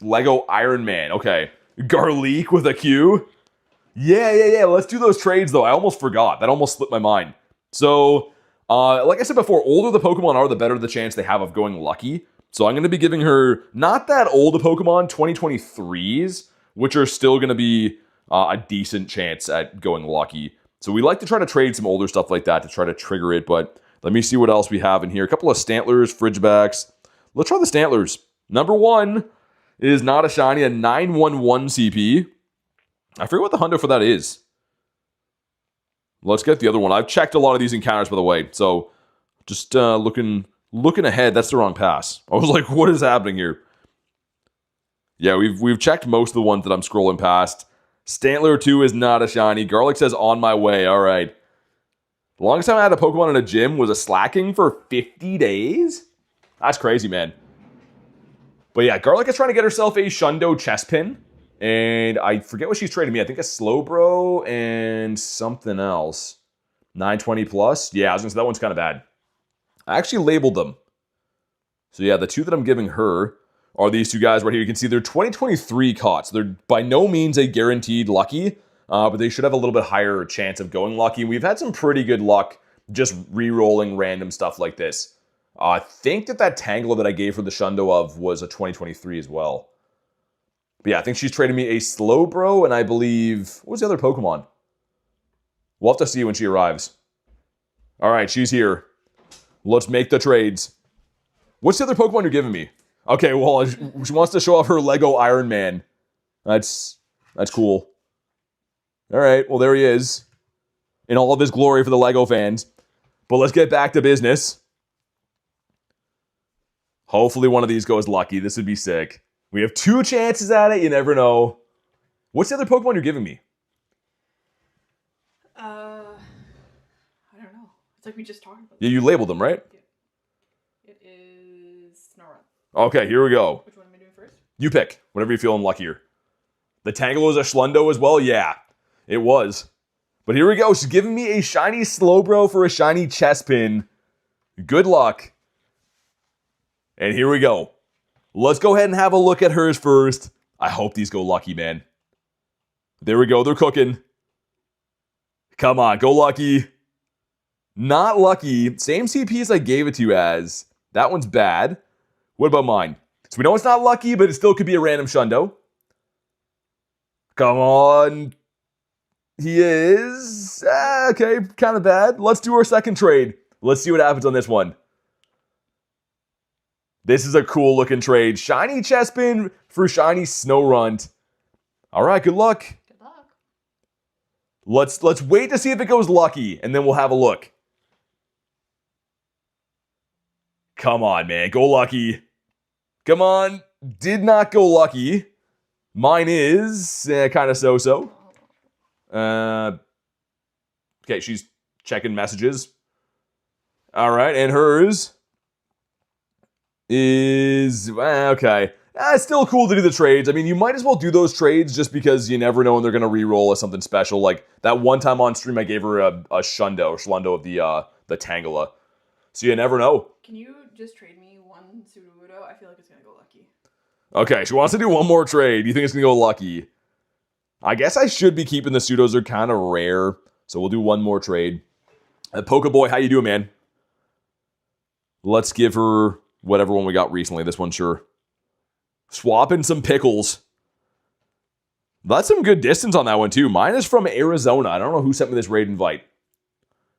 Lego Iron Man. Okay. Garlic with a Q. Yeah. Let's do those trades, though. I almost forgot. That almost slipped my mind. So, like I said before, older the Pokemon are, the better the chance they have of going lucky. So I'm going to be giving her not that old a Pokemon, 2023s, which are still going to be a decent chance at going lucky. So we like to try to trade some older stuff like that to try to trigger it. But let me see what else we have in here. A couple of Stantlers, Fridgebacks. Let's try the Stantlers. Number 1 is not a shiny, a 911 CP. I forget what the hundo for that is. Let's get the other one. I've checked a lot of these encounters, by the way. So just looking ahead. That's the wrong pass. I was like, what is happening here? Yeah, we've checked most of the ones that I'm scrolling past. Stantler 2 is not a shiny. Garlic says on my way. All right. The longest time I had a Pokemon in a gym was a Slacking for 50 days? That's crazy, man. But yeah, Garlic is trying to get herself a Shundo Chespin. And I forget what she's trading me. I think a Slowbro and something else. 920 plus. Yeah, I was going to say that one's kind of bad. I actually labeled them. So yeah, the 2 that I'm giving her are these 2 guys right here. You can see they're 2023 caught. So they're by no means a guaranteed lucky. But they should have a little bit higher chance of going lucky. We've had some pretty good luck just re-rolling random stuff like this. I think that Tangela that I gave her the Shundo of was a 2023 as well. But yeah, I think she's trading me a Slowbro, and I believe... What was the other Pokemon? We'll have to see when she arrives. All right, she's here. Let's make the trades. What's the other Pokemon you're giving me? Okay, well, she wants to show off her Lego Iron Man. That's cool. All right, well, there he is. In all of his glory for the Lego fans. But let's get back to business. Hopefully one of these goes lucky. This would be sick. We have 2 chances at it. You never know. What's the other Pokemon you're giving me? I don't know. It's like we just talked about. Yeah, you labeled them, right? Yeah. It is Snorunt. Okay, here we go. Which one am I doing first? You pick. Whatever you feel luckier. The Tangela was a Schlundo as well? Yeah, it was. But here we go. She's giving me a shiny Slowbro for a shiny Chespin. Good luck. And here we go. Let's go ahead and have a look at hers first. I hope these go lucky, man. There we go. They're cooking. Come on. Go lucky. Not lucky. Same CP as I gave it to you as. That one's bad. What about mine? So we know it's not lucky, but it still could be a random Shundo. Come on. He is... okay, kind of bad. Let's do our second trade. Let's see what happens on this one. This is a cool looking trade. Shiny Chespin for shiny Snorunt. All right, good luck. Good luck. Let's wait to see if it goes lucky, and then we'll have a look. Come on, man. Go lucky. Come on. Did not go lucky. Mine is kind of so-so. Okay, she's checking messages. All right, and hers is... okay. It's still cool to do the trades. I mean, you might as well do those trades just because you never know when they're going to re-roll as something special. Like, that one time on stream, I gave her a Shundo of the Tangela. So you never know. Can you just trade me one Sudowoodo? I feel like it's going to go lucky. Okay, she wants to do one more trade. You think it's going to go lucky? I guess I should be keeping the Pseudos. They're kind of rare. So we'll do one more trade. Pokeboy, how you doing, man? Let's give her whatever one we got recently. This one, sure. Swapping some pickles. That's some good distance on that one, too. Mine is from Arizona. I don't know who sent me this raid invite.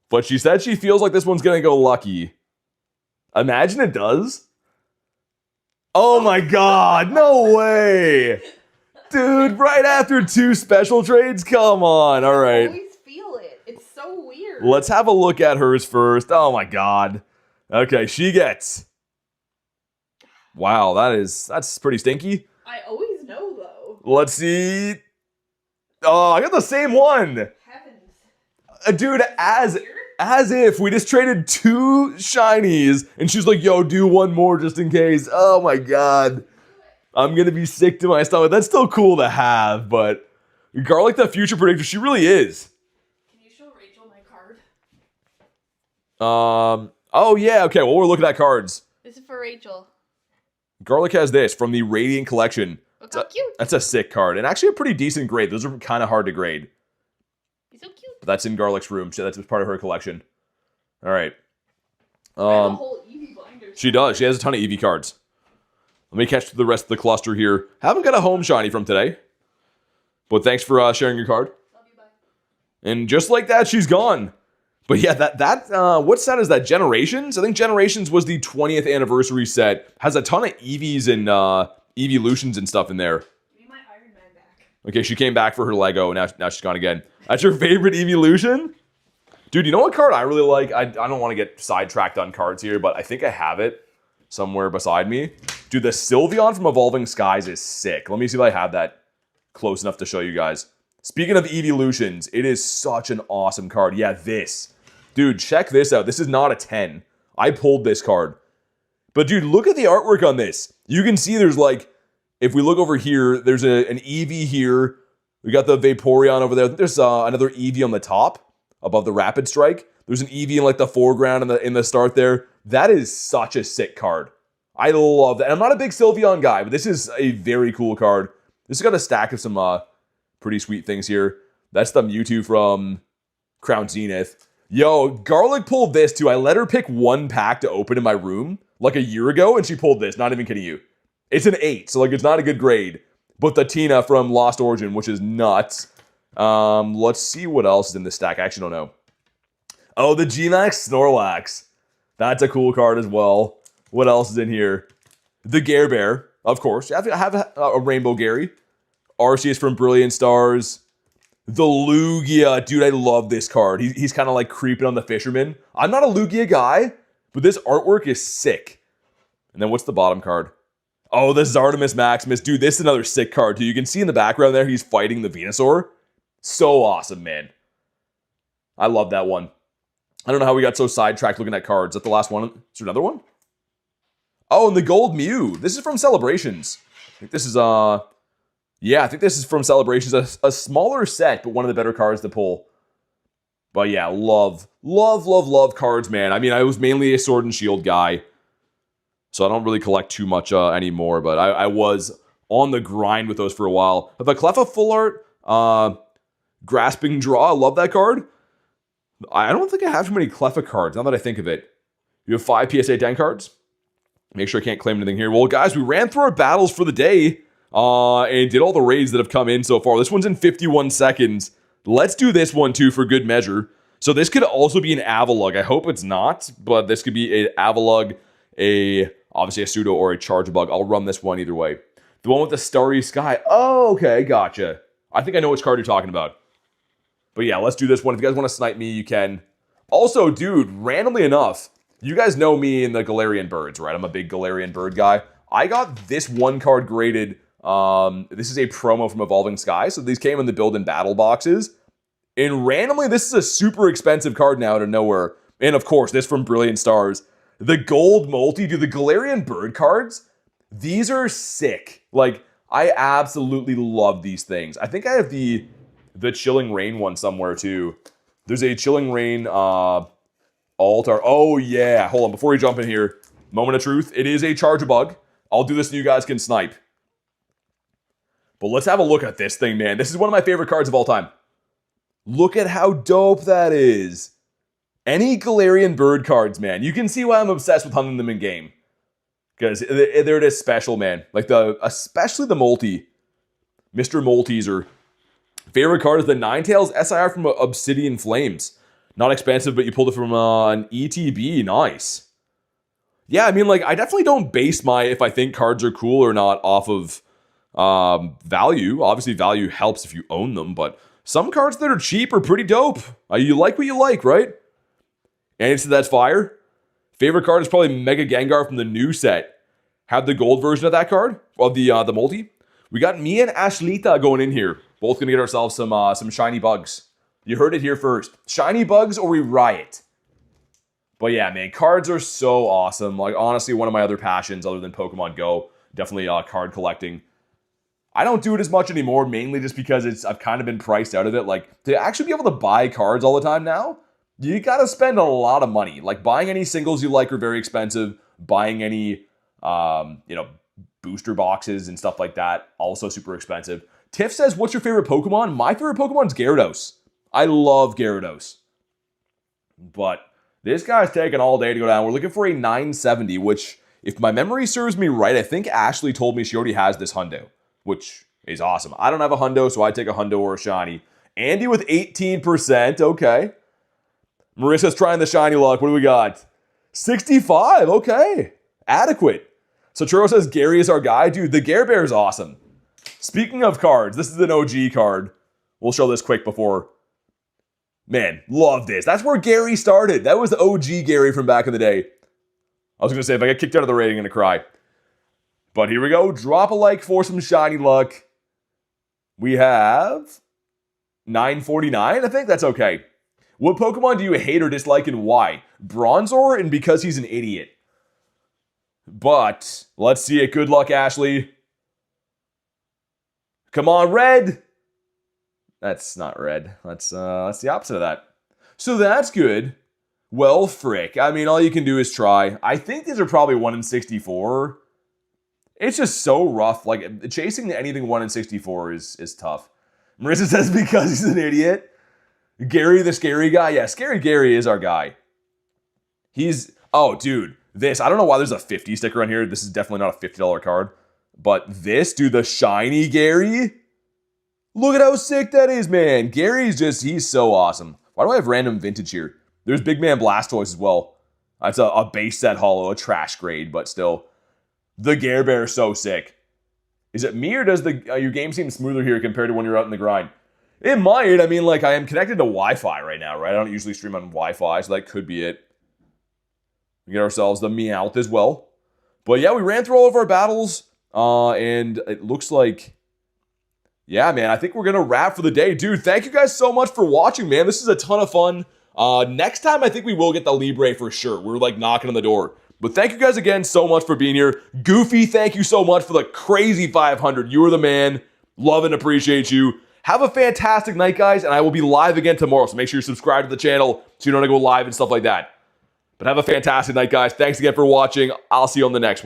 But she said she feels like this one's going to go lucky. Imagine it does. Oh my god, no way. Dude, right after 2 special trades? Come on, all right. I always feel it. It's so weird. Let's have a look at hers first. Oh my god. Okay, she gets... wow, that's pretty stinky. I always know, though. Let's see. Oh, I got the same one. Heavens. Dude, as if we just traded 2 shinies, and she's like, yo, do one more just in case. Oh my god. I'm gonna be sick to my stomach. That's still cool to have, but Garlic, the future predictor, she really is. Can you show Rachel my card? Oh yeah, okay, well, we're looking at cards. This is for Rachel. Garlic has this from the Radiant Collection. Look how cute. That's a sick card, and actually a pretty decent grade. Those are kind of hard to grade. He's so cute. But that's in Garlic's room, so that's part of her collection. All right. I have a whole Eevee binder. She does. She has a ton of Eevee cards. Let me catch the rest of the cluster here. Haven't got a home shiny from today. But thanks for sharing your card. Love you, bye. And just like that, she's gone. But yeah, what set is that? Generations? I think Generations was the 20th anniversary set. Has a ton of Eevees and Eeveelutions and stuff in there. Give me my Iron Man back. Okay, she came back for her Lego, and now she's gone again. That's your favorite Eeveelution? Dude, you know what card I really like? I don't want to get sidetracked on cards here, but I think I have it somewhere beside me. Dude, the Sylveon from Evolving Skies is sick. Let me see if I have that close enough to show you guys. Speaking of Eeveelutions, it is such an awesome card. Yeah, this. Dude, check this out. This is not a 10. I pulled this card. But dude, look at the artwork on this. You can see there's like, if we look over here, there's an Eevee here. We got the Vaporeon over there. There's another Eevee on the top, above the Rapid Strike. There's an Eevee in like the foreground in the start there. That is such a sick card. I love that. And I'm not a big Sylveon guy, but this is a very cool card. This has got a stack of some pretty sweet things here. That's the Mewtwo from Crown Zenith. Yo, Garlic pulled this too. I let her pick one pack to open in my room like a year ago, and she pulled this. Not even kidding you. It's an 8, so like it's not a good grade. But the Tina from Lost Origin, which is nuts. Let's see what else is in this stack. I actually don't know. Oh, the G-Max Snorlax. That's a cool card as well. What else is in here? The Gare Bear, of course. I have a Rainbow Gary. Arceus from Brilliant Stars. The Lugia. Dude, I love this card. He's kind of like creeping on the Fisherman. I'm not a Lugia guy, but this artwork is sick. And then what's the bottom card? Oh, the Zardomus Maximus. Dude, this is another sick card, too. You can see in the background there, he's fighting the Venusaur. So awesome, man. I love that one. I don't know how we got so sidetracked looking at cards. Is that the last one? Is there another one? Oh, and the Gold Mew. This is from Celebrations. I think this is, yeah, I think this is from Celebrations. A smaller set, but one of the better cards to pull. But yeah, love cards, man. I mean, I was mainly a Sword and Shield guy, so I don't really collect too much anymore, but I was on the grind with those for a while. But the Cleffa Full Art, Grasping Draw, I love that card. I don't think I have too many Cleffa cards, now that I think of it. You have 5 PSA 10 cards? Make sure I can't claim anything here. Well, guys, we ran through our battles for the day and did all the raids that have come in so far. This one's in 51 seconds. Let's do this one, too, for good measure. So this could also be an Avalug. I hope it's not, but this could be an Avalug, obviously a Pseudo, or a Chargebug. I'll run this one either way. The one with the starry sky. Oh, okay, gotcha. I think I know which card you're talking about. But yeah, let's do this one. If you guys want to snipe me, you can. Also, dude, randomly enough, you guys know me in the Galarian birds, right? I'm a big Galarian bird guy. I got this one card graded. This is a promo from Evolving Sky. So these came in the build and battle boxes. And randomly, this is a super expensive card now out of nowhere. And of course, this from Brilliant Stars. The gold multi, dude, the Galarian bird cards, these are sick. Like, I absolutely love these things. I think I have the Chilling Rain one somewhere too. There's a Chilling Rain altar. Oh yeah, hold on, before we jump in here, moment of truth. It is a Chargebug. I'll do this so you guys can snipe. But let's have a look at this thing, man. This is one of my favorite cards of all time. Look at how dope that is. Any Galarian bird cards, man. You can see why I'm obsessed with hunting them in game. Because they're just special, man. Like, especially the multi. Mr. Molteaser. Favorite card is the Ninetales SIR from Obsidian Flames. Not expensive, but you pulled it from an ETB. Nice. Yeah, I mean, like, I definitely don't base if I think cards are cool or not off of value. Obviously, value helps if you own them, but some cards that are cheap are pretty dope. You like what you like, right? And so that's fire. Favorite card is probably Mega Gengar from the new set. Have the gold version of that card, of the multi. We got me and Ashlita going in here. Both gonna get ourselves some shiny bugs. You heard it here first. Shiny bugs or we riot. But yeah, man, cards are so awesome. Like, honestly, one of my other passions other than Pokemon GO, definitely card collecting. I don't do it as much anymore, mainly just because I've kind of been priced out of it. Like, to actually be able to buy cards all the time now, you gotta spend a lot of money. Like, buying any singles you like are very expensive. Buying any, booster boxes and stuff like that, also super expensive. Tiff says, what's your favorite Pokemon? My favorite Pokemon's Gyarados. I love Gyarados. But this guy's taking all day to go down. We're looking for a 970, which, if my memory serves me right, I think Ashley told me she already has this hundo, which is awesome. I don't have a hundo, so I take a hundo or a shiny. Andy with 18%, okay. Marissa's trying the shiny luck. What do we got? 65, okay. Adequate. So Churro says Gary is our guy. Dude, the Gare Bear is awesome. Speaking of cards, this is an OG card. We'll show this quick before. Man, love this. That's where Gary started. That was the OG Gary from back in the day. I was going to say, if I get kicked out of the raid, I'm going to cry. But here we go. Drop a like for some shiny luck. We have 949. I think that's okay. What Pokemon do you hate or dislike and why? Bronzor, and because he's an idiot. But let's see it. Good luck, Ashley. Come on, red. That's not red. That's the opposite of that. So that's good. Well, frick. I mean, all you can do is try. I think these are probably 1 in 64. It's just so rough. Like, chasing anything 1 in 64 is tough. Marissa says because he's an idiot. Gary the scary guy. Yeah, Scary Gary is our guy. Oh, dude. This, I don't know why there's a 50 sticker on here. This is definitely not a $50 card. But this, dude, the shiny Gary. Look at how sick that is, man. He's so awesome. Why do I have random vintage here? There's Big Man Blastoise as well. That's a base set holo, a trash grade, but still. The Gare Bear is so sick. Is it me or does your game seem smoother here compared to when you're out in the grind? It might. I mean, like, I am connected to Wi-Fi right now, right? I don't usually stream on Wi-Fi, so that could be it. We get ourselves the Meowth as well. But yeah, we ran through all of our battles, and it looks like, yeah, man, I think we're going to wrap for the day. Dude, thank you guys so much for watching, man. This is a ton of fun. Next time, I think we will get the Libre for sure. We're, like, knocking on the door. But thank you guys again so much for being here. Goofy, thank you so much for the crazy 500. You are the man. Love and appreciate you. Have a fantastic night, guys, and I will be live again tomorrow, so make sure you subscribe to the channel so you don't have to go live and stuff like that. But have a fantastic night, guys. Thanks again for watching. I'll see you on the next one.